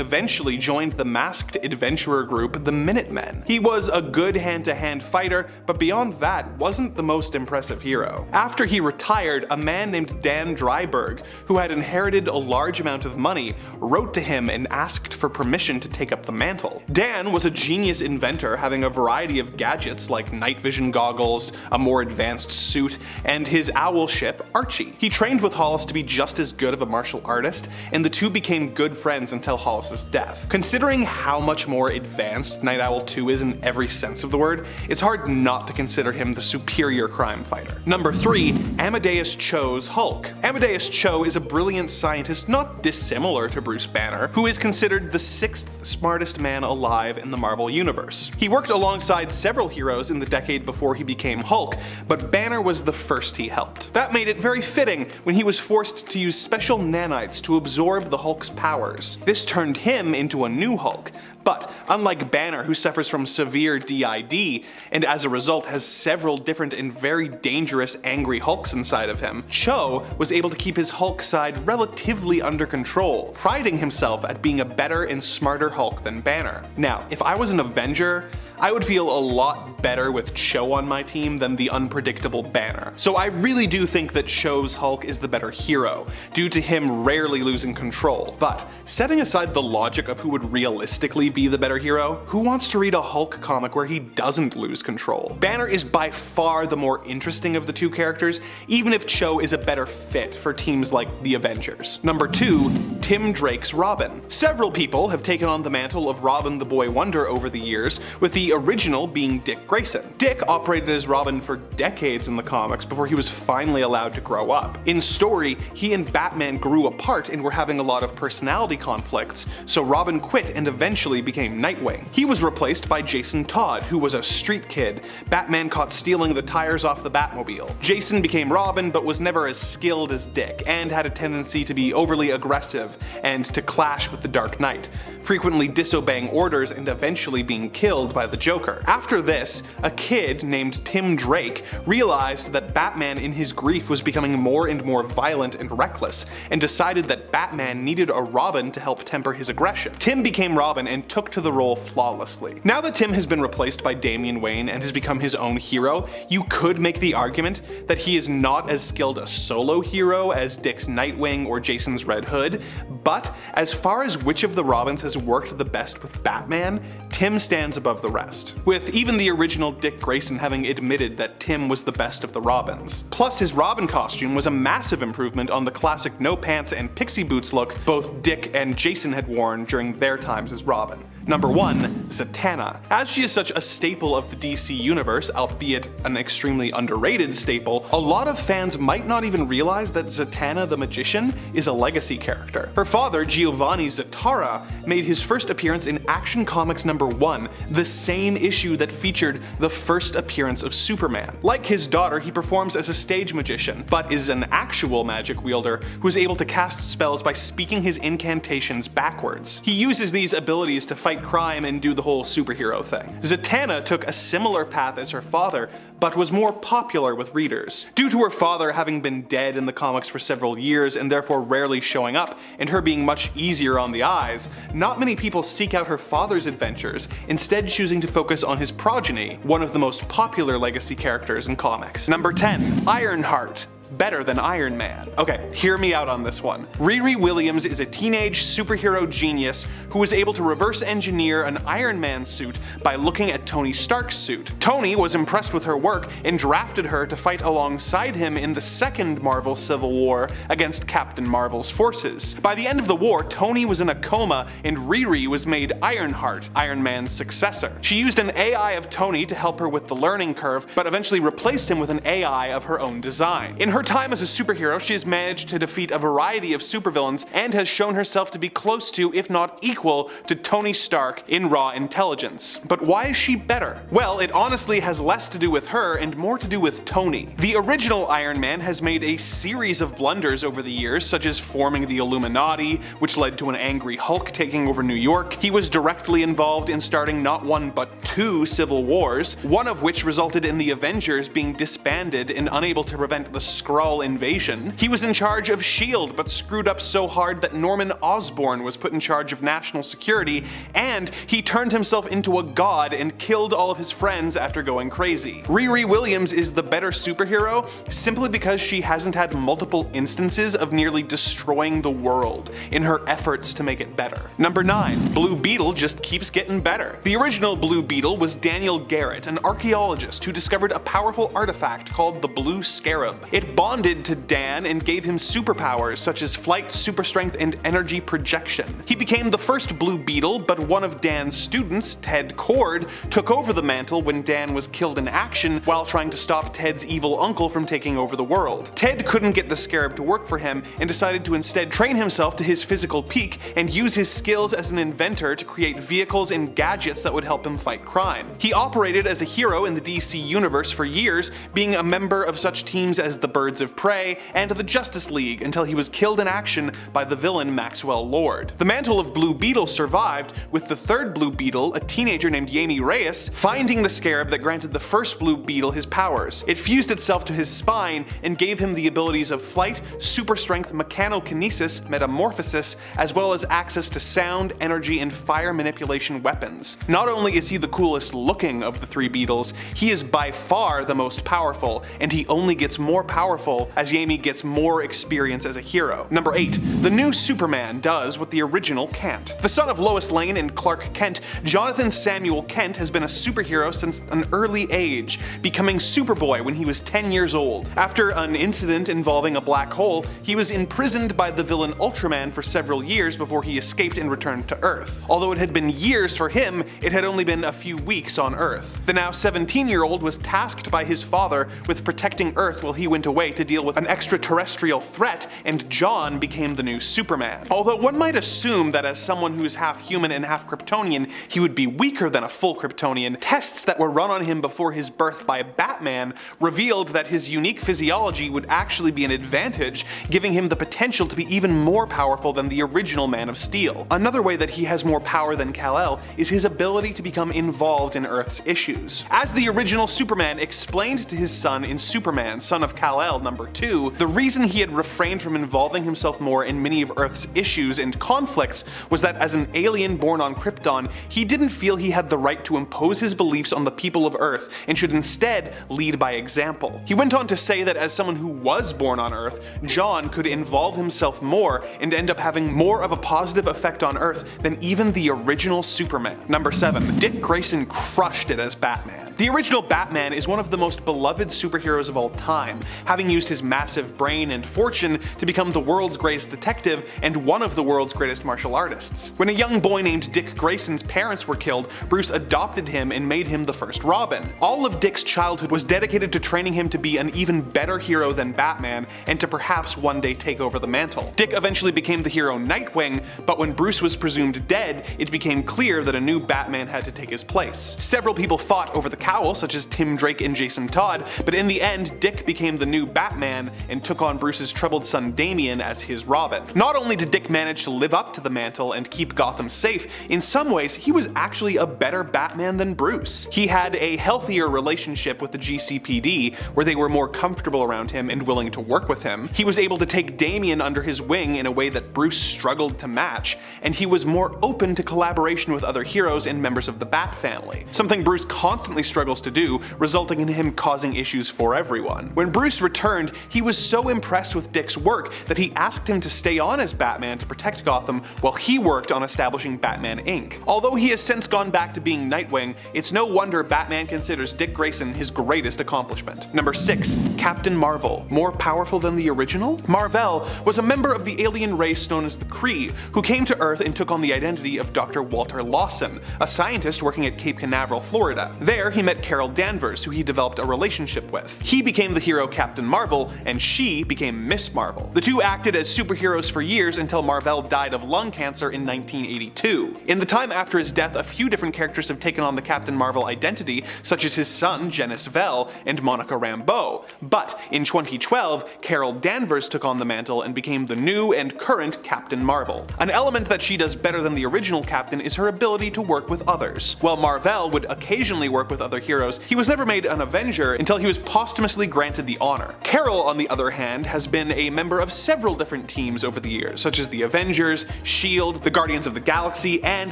eventually joined the masked adventurer group, the Minutemen. He was a good hand-to-hand fighter, but beyond that, wasn't the most impressive hero. After he retired, a man named Dan Dryberg, who had inherited a large amount of money, wrote to him and asked for permission to take up the mantle. Dan was a genius inventor, having a variety of gadgets like night vision goggles, a more advanced suit, and his owl ship, Archie. He trained with Hollis to be just as good of a martial artist, and the two became good friends until Hollis's death. Considering how much more advanced Night Owl 2 is in every sense of the word, it's hard not to consider him the superior crime fighter. Number 3. Amadeus Cho's Hulk. Amadeus Cho is a brilliant scientist not dissimilar to Bruce Banner, who is considered the 6th smartest man alive in the Marvel Universe. He worked alongside several heroes in the decade before he became Hulk, but Banner was the first he helped. That made it very fitting when he was forced to use special nanites to absorb the Hulk's powers. This turned him into a new Hulk. But unlike Banner, who suffers from severe DID, and as a result has several different and very dangerous angry Hulks inside of him, Cho was able to keep his Hulk side relatively under control, priding himself at being a better and smarter Hulk than Banner. Now, if I was an Avenger, I would feel a lot better with Cho on my team than the unpredictable Banner. So I really do think that Cho's Hulk is the better hero, due to him rarely losing control. But setting aside the logic of who would realistically be the better hero, who wants to read a Hulk comic where he doesn't lose control? Banner is by far the more interesting of the two characters, even if Cho is a better fit for teams like the Avengers. Number 2. Tim Drake's Robin. Several people have taken on the mantle of Robin the Boy Wonder over the years, with the the original being Dick Grayson. Dick operated as Robin for decades in the comics before he was finally allowed to grow up. In story, he and Batman grew apart and were having a lot of personality conflicts, so Robin quit and eventually became Nightwing. He was replaced by Jason Todd, who was a street kid Batman caught stealing the tires off the Batmobile. Jason became Robin but was never as skilled as Dick, and had a tendency to be overly aggressive and to clash with the Dark Knight, frequently disobeying orders and eventually being killed by the Joker. After this, a kid named Tim Drake realized that Batman in his grief was becoming more and more violent and reckless, and decided that Batman needed a Robin to help temper his aggression. Tim became Robin and took to the role flawlessly. Now that Tim has been replaced by Damian Wayne and has become his own hero, you could make the argument that he is not as skilled a solo hero as Dick's Nightwing or Jason's Red Hood, but as far as which of the Robins has worked the best with Batman, Tim stands above the rest, with even the original Dick Grayson having admitted that Tim was the best of the Robins. Plus, his Robin costume was a massive improvement on the classic no pants and pixie boots look both Dick and Jason had worn during their times as Robin. Number 1. Zatanna. As she is such a staple of the DC universe, albeit an extremely underrated staple, a lot of fans might not even realize that Zatanna the Magician is a legacy character. Her father, Giovanni Zatara, made his first appearance in Action Comics number 1, the same issue that featured the first appearance of Superman. Like his daughter, he performs as a stage magician, but is an actual magic wielder who is able to cast spells by speaking his incantations backwards. He uses these abilities to fight crime and do the whole superhero thing. Zatanna took a similar path as her father, but was more popular with readers. Due to her father having been dead in the comics for several years and therefore rarely showing up, and her being much easier on the eyes, not many people seek out her father's adventures, instead choosing to focus on his progeny, one of the most popular legacy characters in comics. Number 10. Ironheart. Better than Iron Man. Okay, hear me out on this one. Riri Williams is a teenage superhero genius who was able to reverse engineer an Iron Man suit by looking at Tony Stark's suit. Tony was impressed with her work and drafted her to fight alongside him in the second Marvel Civil War against Captain Marvel's forces. By the end of the war, Tony was in a coma and Riri was made Ironheart, Iron Man's successor. She used an AI of Tony to help her with the learning curve, but eventually replaced him with an AI of her own design. In her time as a superhero, she has managed to defeat a variety of supervillains and has shown herself to be close to, if not equal to, Tony Stark in raw intelligence. But why is she better? Well, it honestly has less to do with her and more to do with Tony. The original Iron Man has made a series of blunders over the years, such as forming the Illuminati, which led to an angry Hulk taking over New York. He was directly involved in starting not one but 2 civil wars, one of which resulted in the Avengers being disbanded and unable to prevent the Skrull invasion. He was in charge of S.H.I.E.L.D. but screwed up so hard that Norman Osborn was put in charge of national security, and he turned himself into a god and killed all of his friends after going crazy. Riri Williams is the better superhero simply because she hasn't had multiple instances of nearly destroying the world in her efforts to make it better. Number 9. Blue Beetle just keeps getting better. The original Blue Beetle was Daniel Garrett, an archaeologist who discovered a powerful artifact called the Blue Scarab. It bonded to Dan and gave him superpowers such as flight, super strength, and energy projection. He became the first Blue Beetle, but one of Dan's students, Ted Kord, took over the mantle when Dan was killed in action while trying to stop Ted's evil uncle from taking over the world. Ted couldn't get the scarab to work for him and decided to instead train himself to his physical peak and use his skills as an inventor to create vehicles and gadgets that would help him fight crime. He operated as a hero in the DC universe for years, being a member of such teams as the Birds of Prey and the Justice League until he was killed in action by the villain Maxwell Lord. The mantle of Blue Beetle survived, with the third Blue Beetle, a teenager named Jamie Reyes, finding the scarab that granted the first Blue Beetle his powers. It fused itself to his spine and gave him the abilities of flight, super strength, mechanokinesis, metamorphosis, as well as access to sound, energy, and fire manipulation weapons. Not only is he the coolest looking of the 3 Beetles, he is by far the most powerful, and he only gets more powerful powerful as Yami gets more experience as a hero. Number 8. The new Superman does what the original can't. The son of Lois Lane and Clark Kent, Jonathan Samuel Kent has been a superhero since an early age, becoming Superboy when he was 10 years old. After an incident involving a black hole, he was imprisoned by the villain Ultraman for several years before he escaped and returned to Earth. Although it had been years for him, it had only been a few weeks on Earth. The now 17-year-old was tasked by his father with protecting Earth while he went away to deal with an extraterrestrial threat, and John became the new Superman. Although one might assume that as someone who's half human and half Kryptonian, he would be weaker than a full Kryptonian, tests that were run on him before his birth by Batman revealed that his unique physiology would actually be an advantage, giving him the potential to be even more powerful than the original Man of Steel. Another way that he has more power than Kal-El is his ability to become involved in Earth's issues. As the original Superman explained to his son in Superman, Son of Kal-El #2, the reason he had refrained from involving himself more in many of Earth's issues and conflicts was that as an alien born on Krypton, he didn't feel he had the right to impose his beliefs on the people of Earth and should instead lead by example. He went on to say that as someone who was born on Earth, John could involve himself more and end up having more of a positive effect on Earth than even the original Superman. Number 7. Dick Grayson crushed it as Batman. The original Batman is one of the most beloved superheroes of all time, having used his massive brain and fortune to become the world's greatest detective and one of the world's greatest martial artists. When a young boy named Dick Grayson's parents were killed, Bruce adopted him and made him the first Robin. All of Dick's childhood was dedicated to training him to be an even better hero than Batman and to perhaps one day take over the mantle. Dick eventually became the hero Nightwing, but when Bruce was presumed dead, it became clear that a new Batman had to take his place. Several people fought over the cowl, such as Tim Drake and Jason Todd, but in the end, Dick became the new Batman and took on Bruce's troubled son Damian as his Robin. Not only did Dick manage to live up to the mantle and keep Gotham safe, in some ways he was actually a better Batman than Bruce. He had a healthier relationship with the GCPD, where they were more comfortable around him and willing to work with him. He was able to take Damian under his wing in a way that Bruce struggled to match, and he was more open to collaboration with other heroes and members of the Bat family, something Bruce constantly struggles to do, resulting in him causing issues for everyone. When Bruce returned, he was so impressed with Dick's work that he asked him to stay on as Batman to protect Gotham while he worked on establishing Batman Inc. Although he has since gone back to being Nightwing, it's no wonder Batman considers Dick Grayson his greatest accomplishment. Number 6. Captain Marvel. More powerful than the original? Mar-Vell was a member of the alien race known as the Kree, who came to Earth and took on the identity of Dr. Walter Lawson, a scientist working at Cape Canaveral, Florida. There, he met Carol Danvers, who he developed a relationship with. He became the hero Captain Marvel, and she became Miss Marvel. The two acted as superheroes for years until Mar-Vell died of lung cancer in 1982. In the time after his death, a few different characters have taken on the Captain Marvel identity, such as his son Genis Vell and Monica Rambeau. But in 2012, Carol Danvers took on the mantle and became the new and current Captain Marvel. An element that she does better than the original Captain is her ability to work with others. While Mar-Vell would occasionally work with other heroes, he was never made an Avenger until he was posthumously granted the honor. Carol, on the other hand, has been a member of several different teams over the years, such as the Avengers, S.H.I.E.L.D., the Guardians of the Galaxy, and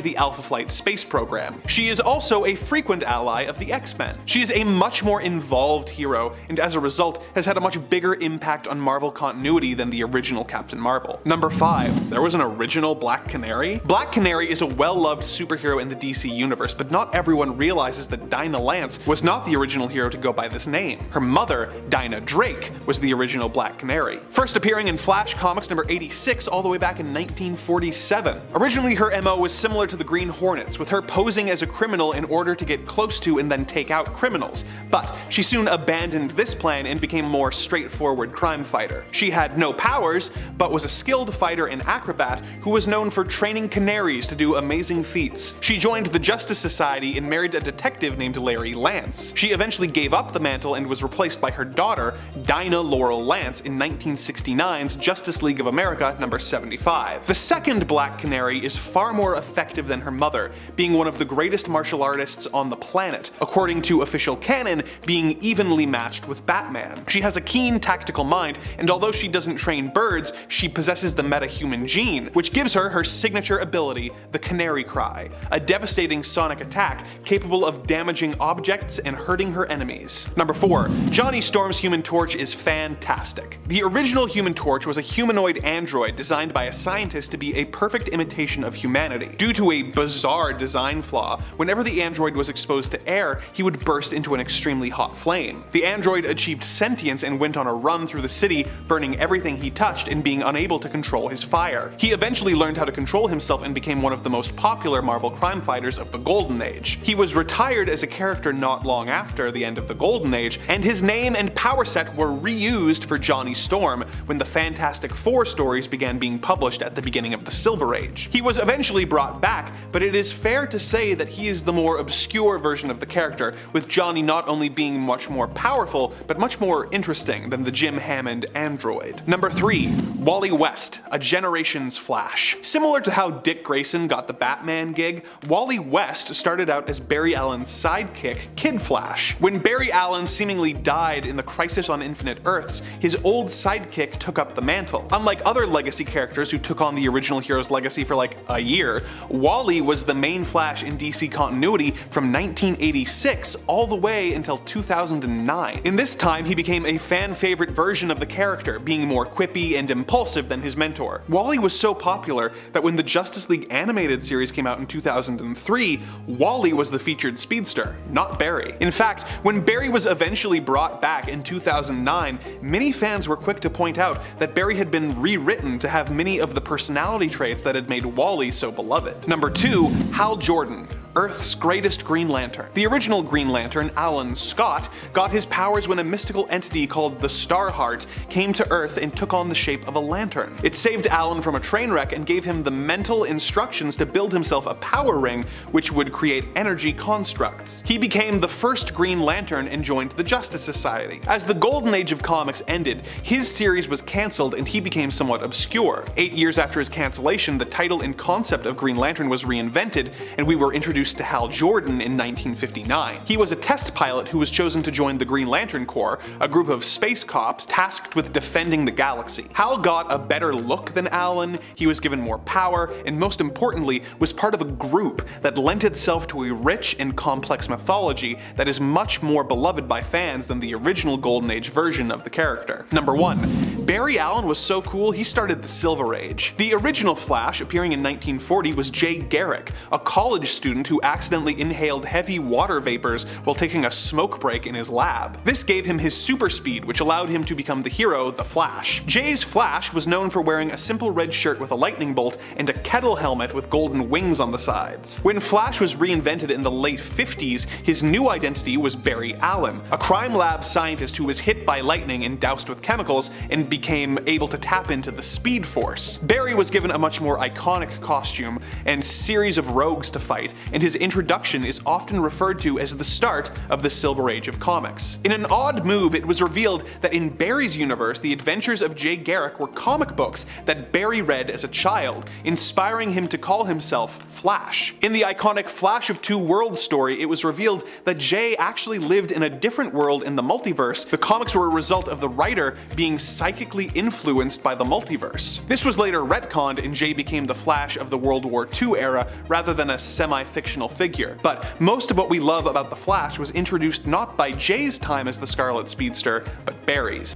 the Alpha Flight space program. She is also a frequent ally of the X-Men. She is a much more involved hero, and as a result has had a much bigger impact on Marvel continuity than the original Captain Marvel. Number 5. There was an original Black Canary? Black Canary is a well-loved superhero in the DC universe, but not everyone realizes that Dinah Lance was not the original hero to go by this name. Her mother, Dinah Drake, was the original Black Canary, first appearing in Flash Comics number 86 all the way back in 1947. Originally, her MO was similar to the Green Hornets, with her posing as a criminal in order to get close to and then take out criminals, but she soon abandoned this plan and became a more straightforward crime fighter. She had no powers, but was a skilled fighter and acrobat who was known for training canaries to do amazing feats. She joined the Justice Society and married a detective named Larry Lance. She eventually gave up the mantle and was replaced by her daughter, Dinah Laurel Lance, in 1969's Justice League of America number 75. The second Black Canary is far more effective than her mother, being one of the greatest martial artists on the planet, according to official canon, being evenly matched with Batman. She has a keen tactical mind, and although she doesn't train birds, she possesses the metahuman gene, which gives her her signature ability, the Canary Cry, a devastating sonic attack capable of damaging objects and hurting her enemies. Number 4. Johnny Storm's Human Torch Torch is fantastic. The original Human Torch was a humanoid android designed by a scientist to be a perfect imitation of humanity. Due to a bizarre design flaw, whenever the android was exposed to air, he would burst into an extremely hot flame. The android achieved sentience and went on a run through the city, burning everything he touched and being unable to control his fire. He eventually learned how to control himself and became one of the most popular Marvel crime fighters of the Golden Age. He was retired as a character not long after the end of the Golden Age, and his name and power set were reused for Johnny Storm when the Fantastic Four stories began being published at the beginning of the Silver Age. He was eventually brought back, but it is fair to say that he is the more obscure version of the character, with Johnny not only being much more powerful, but much more interesting than the Jim Hammond android. Number 3. Wally West, a Generations Flash. Similar to how Dick Grayson got the Batman gig, Wally West started out as Barry Allen's sidekick, Kid Flash. When Barry Allen seemingly died in the Crisis on Infinite Earths, his old sidekick took up the mantle. Unlike other legacy characters who took on the original hero's legacy for like a year, Wally was the main Flash in DC continuity from 1986 all the way until 2009. In this time, he became a fan-favorite version of the character, being more quippy and impulsive than his mentor. Wally was so popular that when the Justice League animated series came out in 2003, Wally was the featured speedster, not Barry. In fact, when Barry was eventually brought back in 2009, many fans were quick to point out that Barry had been rewritten to have many of the personality traits that had made Wally so beloved. Number 2. Hal Jordan, Earth's greatest Green Lantern. The original Green Lantern, Alan Scott, got his powers when a mystical entity called the Starheart came to Earth and took on the shape of a lantern. It saved Alan from a train wreck and gave him the mental instructions to build himself a power ring which would create energy constructs. He became the first Green Lantern and joined the Justice Society. As the Golden Age of comics ended, his series was cancelled and he became somewhat obscure. 8 years after his cancellation, the title and concept of Green Lantern was reinvented and we were introduced to Hal Jordan in 1959. He was a test pilot who was chosen to join the Green Lantern Corps, a group of space cops tasked with defending the galaxy. Hal got a better look than Alan, he was given more power, and most importantly, was part of a group that lent itself to a rich and complex mythology that is much more beloved by fans than the original Golden Age version of the character. Number 1. Barry Allen was so cool he started the Silver Age. The original Flash, appearing in 1940, was Jay Garrick, a college student who accidentally inhaled heavy water vapors while taking a smoke break in his lab. This gave him his super speed, which allowed him to become the hero, the Flash. Jay's Flash was known for wearing a simple red shirt with a lightning bolt and a kettle helmet with golden wings on the sides. When Flash was reinvented in the late 50s, his new identity was Barry Allen, a crime lab scientist who was hit by lightning and doused with chemicals and became able to tap into the Speed Force. Barry was given a much more iconic costume and series of rogues to fight, and his introduction is often referred to as the start of the Silver Age of comics. In an odd move, it was revealed that in Barry's universe, the adventures of Jay Garrick were comic books that Barry read as a child, inspiring him to call himself Flash. In the iconic Flash of Two Worlds story, it was revealed that Jay actually lived in a different world in the multiverse. The comics were a result of the writer being psychically influenced by the multiverse. This was later retconned and Jay became the Flash of the World War II era rather than a semi-fictional figure. But most of what we love about the Flash was introduced not by Jay's time as the Scarlet Speedster, but Barry's.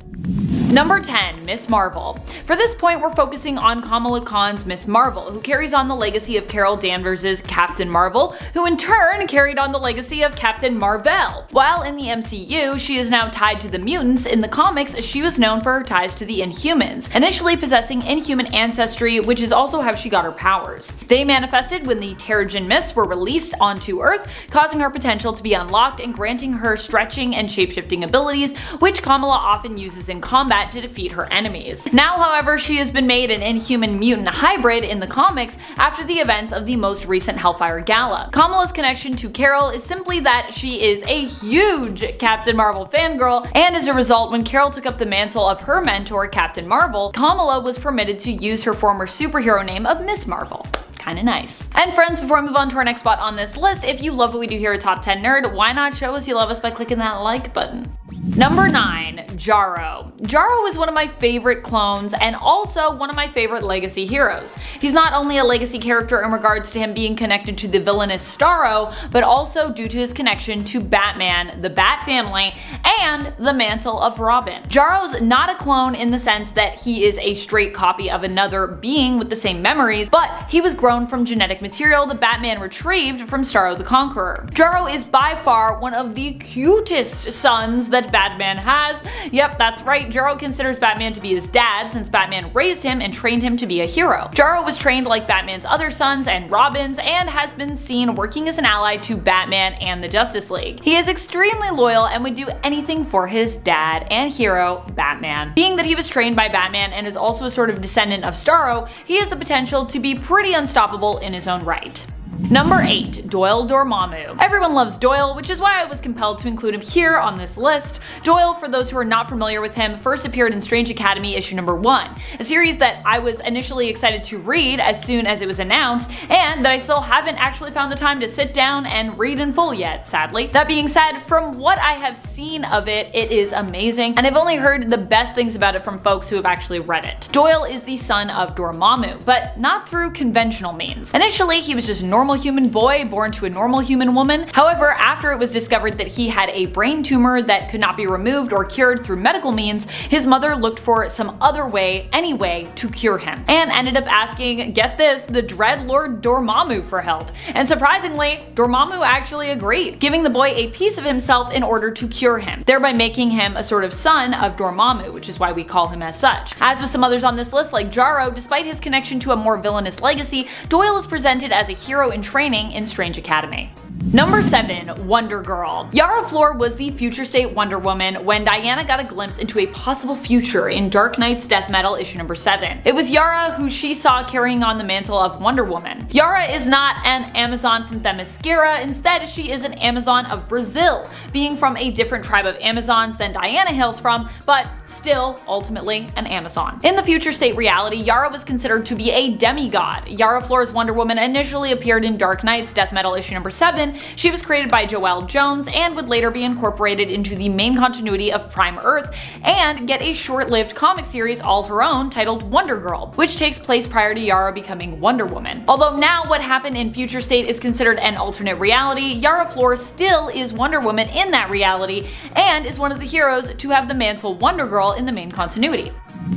Number 10. Miss Marvel. For this point, we're focusing on Kamala Khan's Miss Marvel, who carries on the legacy of Carol Danvers' Captain Marvel, who in turn carried on the legacy of Captain Marvel. While in the MCU, she is now tied to the mutants, in the comics, she was known for her ties to the Inhumans, initially possessing inhuman ancestry, which is also how she got her powers. They manifested when the Terrigen Mists were released onto Earth, causing her potential to be unlocked and granting her stretching and shapeshifting abilities, which Kamala often uses in combat to defeat her enemies. Now, however, she has been made an inhuman mutant hybrid in the comics after the events of the most recent Hellfire Gala. Kamala's connection to Carol is simply that she is a huge Captain Marvel fangirl, and as a result, when Carol took up the mantle of her mentor, Captain Marvel, Kamala was permitted to use her former superhero name of Miss Marvel. Kinda nice. And friends, before we move on to our next spot on this list, if you love what we do here at Top 10 Nerd, why not show us you love us by clicking that like button? Number 9. Jarro. Jarro is one of my favorite clones and also one of my favorite legacy heroes. He's not only a legacy character in regards to him being connected to the villainous Starro, but also due to his connection to Batman, the Bat family, and the mantle of Robin. Jarro's not a clone in the sense that he is a straight copy of another being with the same memories, but he was grown from genetic material that Batman retrieved from Starro the Conqueror. Jarro is by far one of the cutest sons that Batman has. Yep, that's right, Jarro considers Batman to be his dad since Batman raised him and trained him to be a hero. Jarro was trained like Batman's other sons and Robin's and has been seen working as an ally to Batman and the Justice League. He is extremely loyal and would do anything for his dad and hero, Batman. Being that he was trained by Batman and is also a sort of descendant of Starro, he has the potential to be pretty unstoppable in his own right. Number 8. Doyle Dormammu. Everyone loves Doyle, which is why I was compelled to include him here on this list. Doyle, for those who are not familiar with him, first appeared in Strange Academy issue number 1, a series that I was initially excited to read as soon as it was announced, and that I still haven't actually found the time to sit down and read in full yet, sadly. That being said, from what I have seen of it, it is amazing, and I've only heard the best things about it from folks who have actually read it. Doyle is the son of Dormammu, but not through conventional means. Initially, he was just a normal human boy born to a normal human woman. However, after it was discovered that he had a brain tumor that could not be removed or cured through medical means, his mother looked for some other way, anyway, to cure him, and ended up asking, get this, the Dreadlord Dormammu for help. And surprisingly, Dormammu actually agreed, giving the boy a piece of himself in order to cure him, thereby making him a sort of son of Dormammu, which is why we call him as such. As with some others on this list like Jarro, despite his connection to a more villainous legacy, Doyle is presented as a hero in training in Strange Academy. Number 7. Wonder Girl. Yara Flor was the future state Wonder Woman when Diana got a glimpse into a possible future in Dark Knight's Death Metal issue number 7. It was Yara who she saw carrying on the mantle of Wonder Woman. Yara is not an Amazon from Themyscira, instead she is an Amazon of Brazil, being from a different tribe of Amazons than Diana hails from, but still ultimately an Amazon. In the future state reality, Yara was considered to be a demigod. Yara Flor's Wonder Woman initially appeared in Dark Knight's Death Metal issue number 7. She was created by Joelle Jones and would later be incorporated into the main continuity of Prime Earth and get a short-lived comic series all her own titled Wonder Girl, which takes place prior to Yara becoming Wonder Woman. Although now what happened in Future State is considered an alternate reality, Yara Flor still is Wonder Woman in that reality and is one of the heroes to have the mantle Wonder Girl in the main continuity.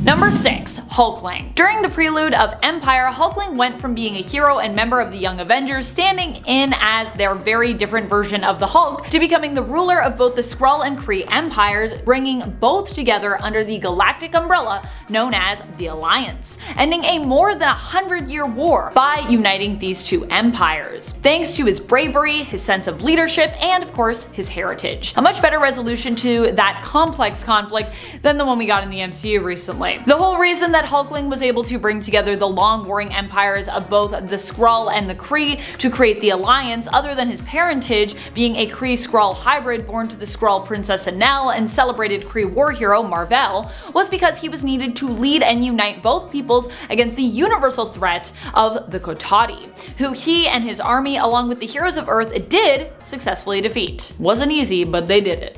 Number 6. Hulkling. During the prelude of Empire, Hulkling went from being a hero and member of the Young Avengers, standing in as their very different version of the Hulk, to becoming the ruler of both the Skrull and Kree empires, bringing both together under the galactic umbrella known as the Alliance, ending a more than 100-year war by uniting these two empires, thanks to his bravery, his sense of leadership, and of course his heritage. A much better resolution to that complex conflict than the one we got in the MCU recently. The whole reason that Hulkling was able to bring together the long warring empires of both the Skrull and the Kree to create the Alliance, other than his parentage being a Kree-Skrull hybrid born to the Skrull Princess Anel and celebrated Kree war hero Mar-Vell, was because he was needed to lead and unite both peoples against the universal threat of the Kotati, who he and his army, along with the heroes of Earth, did successfully defeat. Wasn't easy, but they did it.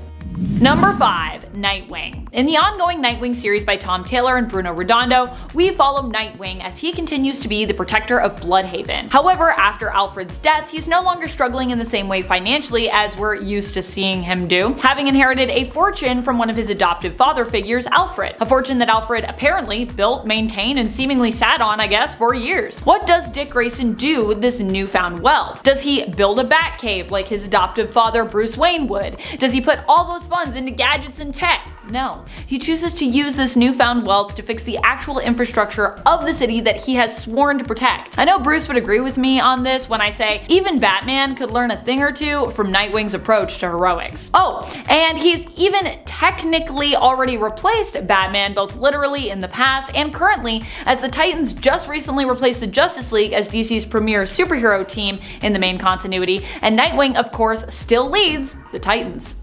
Number 5. Nightwing. In the ongoing Nightwing series by Tom Taylor and Bruno Redondo, we follow Nightwing as he continues to be the protector of Bloodhaven. However, after Alfred's death, he's no longer struggling in the same way financially as we're used to seeing him do, having inherited a fortune from one of his adoptive father figures, Alfred. A fortune that Alfred apparently built, maintained, and seemingly sat on, I guess, for years. What does Dick Grayson do with this newfound wealth? Does he build a Batcave like his adoptive father Bruce Wayne would? Does he put all those funds into gadgets and tech? No. He chooses to use this newfound wealth to fix the actual infrastructure of the city that he has sworn to protect. I know Bruce would agree with me on this when I say even Batman could learn a thing or two from Nightwing's approach to heroics. Oh, and he's even technically already replaced Batman, both literally in the past and currently, as the Titans just recently replaced the Justice League as DC's premier superhero team in the main continuity, and Nightwing of course still leads the Titans.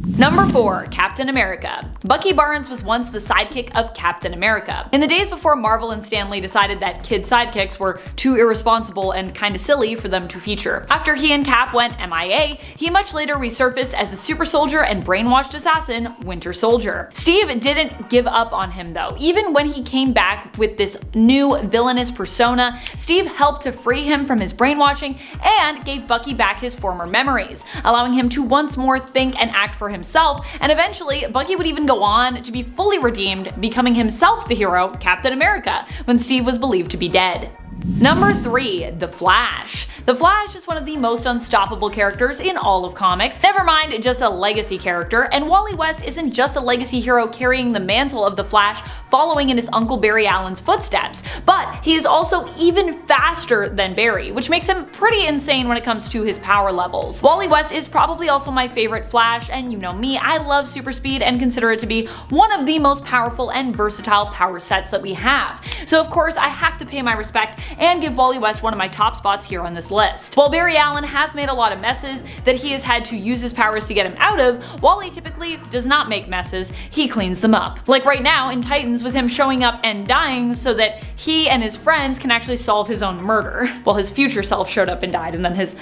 Number 4. Captain America. Bucky Barnes was once the sidekick of Captain America. In the days before Marvel and Stan Lee decided that kid sidekicks were too irresponsible and kinda silly for them to feature. After he and Cap went MIA, he much later resurfaced as the super soldier and brainwashed assassin, Winter Soldier. Steve didn't give up on him though. Even when he came back with this new villainous persona, Steve helped to free him from his brainwashing and gave Bucky back his former memories, allowing him to once more think and act for himself, and eventually Bucky would even go on to be fully redeemed, becoming himself the hero, Captain America, when Steve was believed to be dead. Number 3. The Flash. The Flash is one of the most unstoppable characters in all of comics, never mind just a legacy character, and Wally West isn't just a legacy hero carrying the mantle of the Flash following in his Uncle Barry Allen's footsteps, but he is also even faster than Barry, which makes him pretty insane when it comes to his power levels. Wally West is probably also my favorite Flash, and you know me, I love super speed and consider it to be one of the most powerful and versatile power sets that we have. So of course I have to pay my respect and give Wally West one of my top spots here on this list. While Barry Allen has made a lot of messes that he has had to use his powers to get him out of, Wally typically does not make messes, he cleans them up. Like right now in Titans with him showing up and dying so that he and his friends can actually solve his own murder. Well, his future self showed up and died, and then his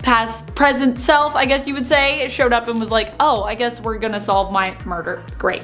present self, I guess you would say, showed up and was like, oh, I guess we're gonna solve my murder. Great.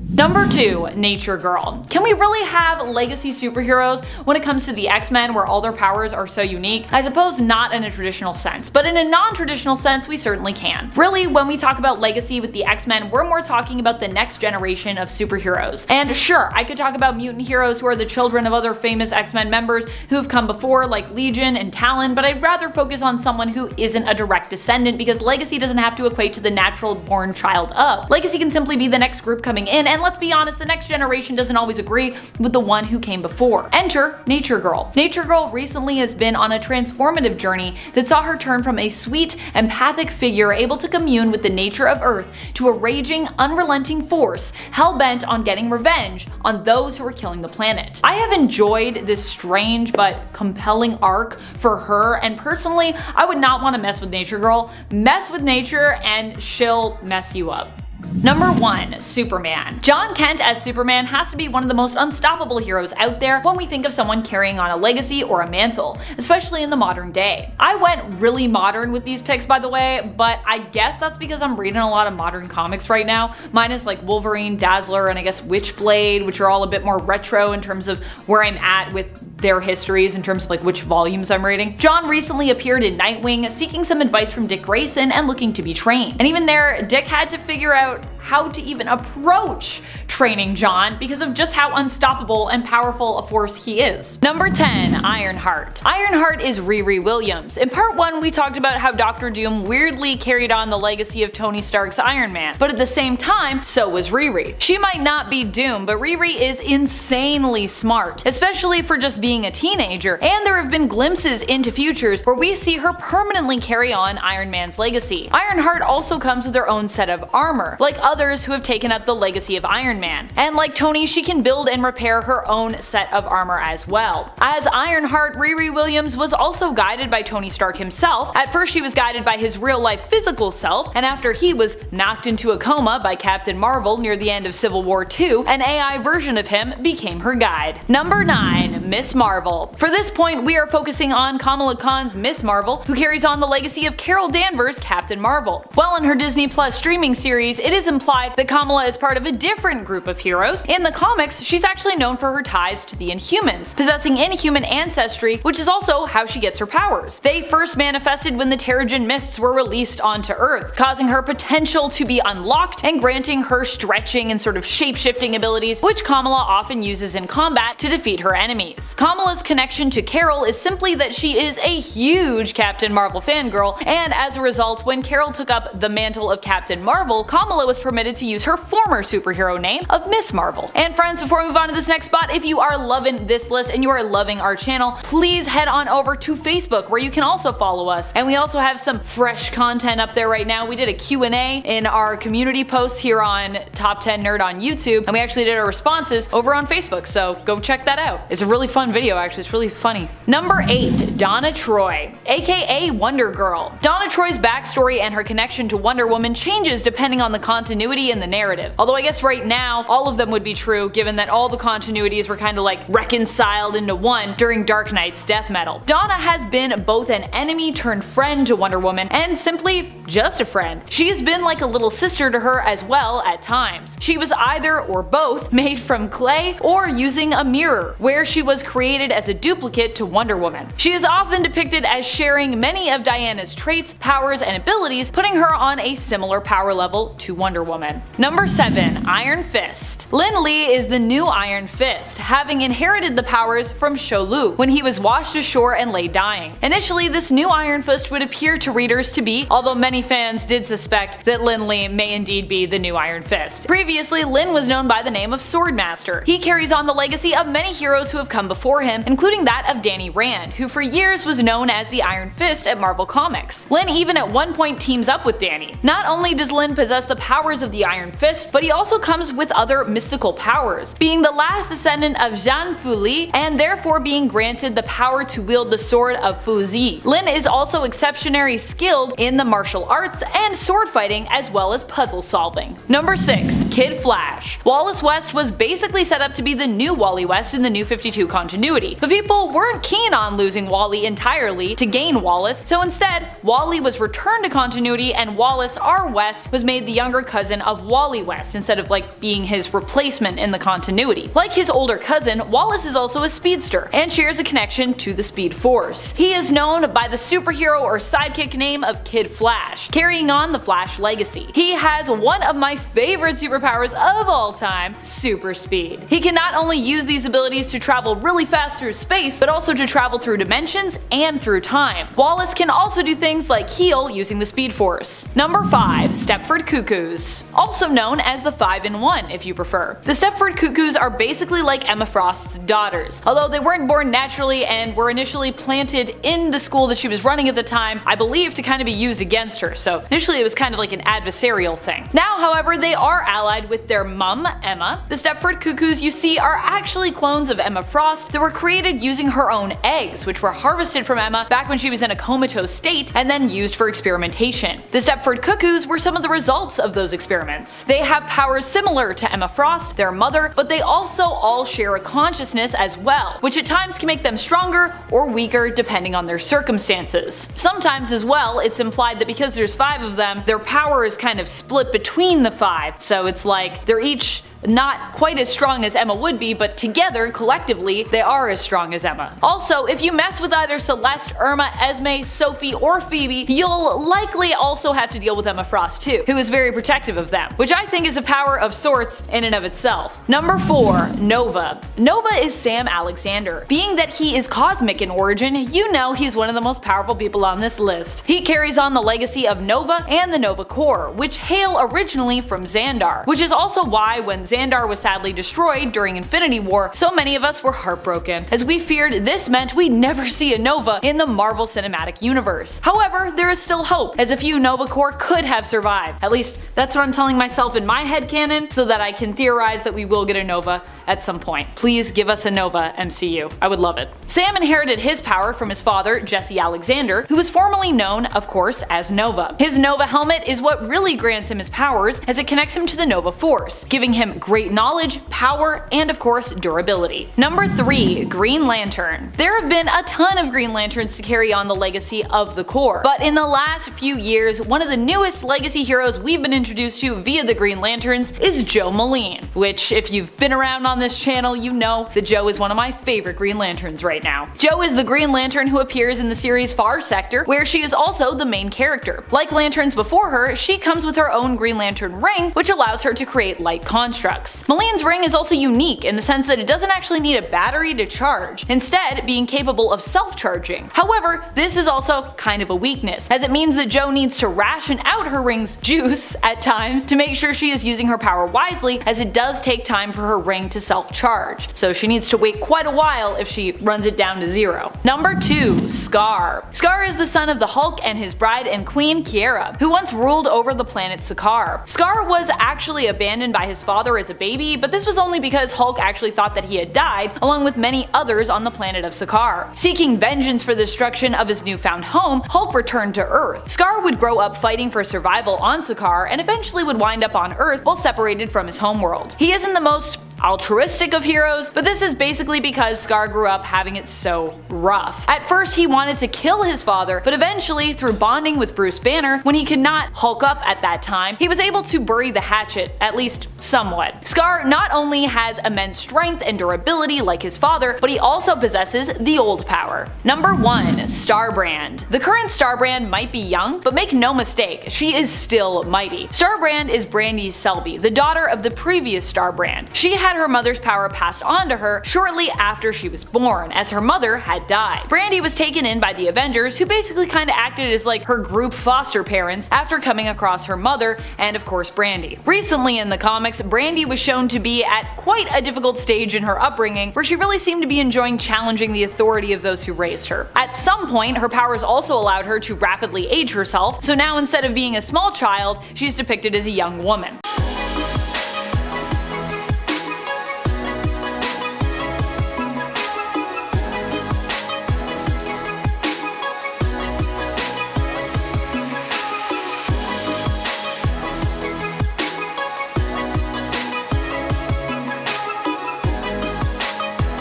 Number 2. Nature Girl. Can we really have legacy superheroes when it comes to the X-Men where all their powers are so unique? I suppose not in a traditional sense, but in a non-traditional sense we certainly can. Really, when we talk about legacy with the X-Men, we're more talking about the next generation of superheroes. And sure, I could talk about mutant heroes who are the children of other famous X-Men members who have come before, like Legion and Talon, but I'd rather focus on someone who isn't a direct descendant, because legacy doesn't have to equate to the natural born child of. Legacy can simply be the next group coming in, and let's be honest, the next generation doesn't always agree with the one who came before. Enter Nature Girl. Nature Girl recently has been on a transformative journey that saw her turn from a sweet, empathic figure able to commune with the nature of Earth to a raging, unrelenting force hell-bent on getting revenge on those who were killing the planet. I have enjoyed this strange but compelling arc for her, and personally, I would not want to mess with Nature Girl. Mess with nature and she'll mess you up. Number 1. Superman. Jon Kent as Superman has to be one of the most unstoppable heroes out there when we think of someone carrying on a legacy or a mantle, especially in the modern day. I went really modern with these picks, by the way, but I guess that's because I'm reading a lot of modern comics right now, minus like Wolverine, Dazzler, and I guess Witchblade, which are all a bit more retro in terms of where I'm at with their histories in terms of like which volumes I'm reading. John recently appeared in Nightwing seeking some advice from Dick Grayson and looking to be trained. And even there, Dick had to figure out how to even approach training John because of just how unstoppable and powerful a force he is. Number 10. Ironheart. Ironheart is Riri Williams. In part 1 we talked about how Dr. Doom weirdly carried on the legacy of Tony Stark's Iron Man, but at the same time, so was Riri. She might not be Doom, but Riri is insanely smart, especially for just being a teenager, and there have been glimpses into futures where we see her permanently carry on Iron Man's legacy. Ironheart also comes with her own set of armor, like others who have taken up the legacy of Iron Man. And like Tony, she can build and repair her own set of armor as well. As Ironheart, Riri Williams was also guided by Tony Stark himself. At first she was guided by his real-life physical self, and after he was knocked into a coma by Captain Marvel near the end of Civil War II, an AI version of him became her guide. Number 9. Miss Marvel. For this point, we are focusing on Kamala Khan's Miss Marvel, who carries on the legacy of Carol Danvers' Captain Marvel. Well, in her Disney Plus streaming series, it is implied that Kamala is part of a different group of heroes. In the comics, she's actually known for her ties to the Inhumans, possessing Inhuman ancestry, which is also how she gets her powers. They first manifested when the Terrigen Mists were released onto Earth, causing her potential to be unlocked and granting her stretching and sort of shape-shifting abilities, which Kamala often uses in combat to defeat her enemies. Kamala's connection to Carol is simply that she is a huge Captain Marvel fangirl, and as a result, when Carol took up the mantle of Captain Marvel, Kamala was permitted to use her former superhero name of Miss Marvel. And friends, before we move on to this next spot, if you are loving this list and you are loving our channel, please head on over to Facebook where you can also follow us. And we also have some fresh content up there right now. We did a Q&A in our community posts here on Top 10 Nerd on YouTube, and we actually did our responses over on Facebook, so go check that out. It's a really fun video actually, it's really funny. Number 8. Donna Troy, aka Wonder Girl. Donna Troy's backstory and her connection to Wonder Woman changes depending on the continuity continuity in the narrative. Although I guess right now, all of them would be true given that all the continuities were kind of like reconciled into one during Dark Knight's death metal. Donna has been both an enemy turned friend to Wonder Woman and simply just a friend. She has been like a little sister to her as well at times. She was either or both made from clay or using a mirror, where she was created as a duplicate to Wonder Woman. She is often depicted as sharing many of Diana's traits, powers, and abilities, putting her on a similar power level to Wonder Woman. Number 7. Iron Fist. Lin Lee is the new Iron Fist, having inherited the powers from Shou Lu when he was washed ashore and lay dying. Initially, this new Iron Fist would appear to readers to be, although many fans did suspect that Lin Lee may indeed be the new Iron Fist. Previously, Lin was known by the name of Swordmaster. He carries on the legacy of many heroes who have come before him, including that of Danny Rand, who for years was known as the Iron Fist at Marvel Comics. Lin even at one point teams up with Danny. Not only does Lin possess the powers of the Iron Fist, but he also comes with other mystical powers, being the last descendant of Zhan Fu Li and therefore being granted the power to wield the sword of Fu Zi. Lin is also exceptionally skilled in the martial arts and sword fighting as well as puzzle solving. Number 6. Kid Flash. Wallace West was basically set up to be the new Wally West in the New 52 continuity, but people weren't keen on losing Wally entirely to gain Wallace, so instead, Wally was returned to continuity and Wallace R. West was made the younger cousin of Wally West instead of like being his replacement in the continuity. Like his older cousin, Wallace is also a speedster and shares a connection to the Speed Force. He is known by the superhero or sidekick name of Kid Flash, carrying on the Flash legacy. He has one of my favorite superpowers of all time, super speed. He can not only use these abilities to travel really fast through space, but also to travel through dimensions and through time. Wallace can also do things like heal using the Speed Force. Number 5. Stepford Cuckoos. Also known as the 5-in-1 if you prefer. The Stepford Cuckoos are basically like Emma Frost's daughters. Although they weren't born naturally and were initially planted in the school that she was running at the time, I believe to kind of be used against her, so initially it was kind of like an adversarial thing. Now, however, they are allied with their mum, Emma. The Stepford Cuckoos you see are actually clones of Emma Frost that were created using her own eggs, which were harvested from Emma back when she was in a comatose state and then used for experimentation. The Stepford Cuckoos were some of the results of those experiments. They have powers similar to Emma Frost, their mother, but they also all share a consciousness as well, which at times can make them stronger or weaker depending on their circumstances. Sometimes as well, it's implied that because there's 5 of them, their power is kind of split between the 5, so it's like they're each not quite as strong as Emma would be, but together, collectively, they are as strong as Emma. Also, if you mess with either Celeste, Irma, Esme, Sophie, or Phoebe, you'll likely also have to deal with Emma Frost too, who is very protective of them, which I think is a power of sorts in and of itself. Number 4. Nova. Nova is Sam Alexander. Being that he is cosmic in origin, you know he's one of the most powerful people on this list. He carries on the legacy of Nova and the Nova Corps, which hail originally from Xandar, which is also why when Xandar was sadly destroyed during Infinity War, so many of us were heartbroken, as we feared this meant we'd never see a Nova in the Marvel Cinematic Universe. However, there is still hope, as a few Nova Corps could have survived. At least, that's what I'm telling myself in my headcanon, so that I can theorize that we will get a Nova at some point. Please give us a Nova, MCU. I would love it. Sam inherited his power from his father, Jesse Alexander, who was formerly known, of course, as Nova. His Nova helmet is what really grants him his powers, as it connects him to the Nova Force, giving him great knowledge, power, and of course durability. Number 3. Green Lantern. There have been a ton of Green Lanterns to carry on the legacy of the Corps, but in the last few years, one of the newest legacy heroes we've been introduced to via the Green Lanterns is Joe Moline, which if you've been around on this channel you know that Joe is one of my favorite Green Lanterns right now. Joe is the Green Lantern who appears in the series Far Sector, where she is also the main character. Like Lanterns before her, she comes with her own Green Lantern ring, which allows her to create light constructs. Moline's ring is also unique in the sense that it doesn't actually need a battery to charge, instead being capable of self-charging. However, this is also kind of a weakness, as it means that Joe needs to ration out her ring's juice at times to make sure she is using her power wisely, as it does take time for her ring to self-charge, so she needs to wait quite a while if she runs it down to 0. Number 2. Scar. Scar is the son of the Hulk and his bride and queen, Kiera, who once ruled over the planet Sakaar. Scar was actually abandoned by his father as a baby, but this was only because Hulk actually thought that he had died, along with many others on the planet of Sakaar. Seeking vengeance for the destruction of his newfound home, Hulk returned to Earth. Sakaar would grow up fighting for survival on Sakaar and eventually would wind up on Earth while separated from his homeworld. He isn't the most altruistic of heroes, but this is basically because Sakaar grew up having it so rough. At first he wanted to kill his father, but eventually, through bonding with Bruce Banner, when he could not Hulk up at that time, he was able to bury the hatchet, at least somewhat. Sakaar not only has immense strength and durability like his father, but he also possesses the old power. Number 1. Starbrand. The current Starbrand might be young, but make no mistake, she is still mighty. Starbrand is Brandy Selby, the daughter of the previous Starbrand. She had her mother's power passed on to her shortly after she was born, as her mother had died. Brandy was taken in by the Avengers, who basically kinda acted as like her group foster parents after coming across her mother and of course Brandy. Recently in the comics, Brandy was shown to be at quite a difficult stage in her upbringing, where she really seemed to be enjoying challenging the authority of those who raised her. At some point, her powers also allowed her to rapidly age herself, so now instead of being a small child, she's depicted as a young woman.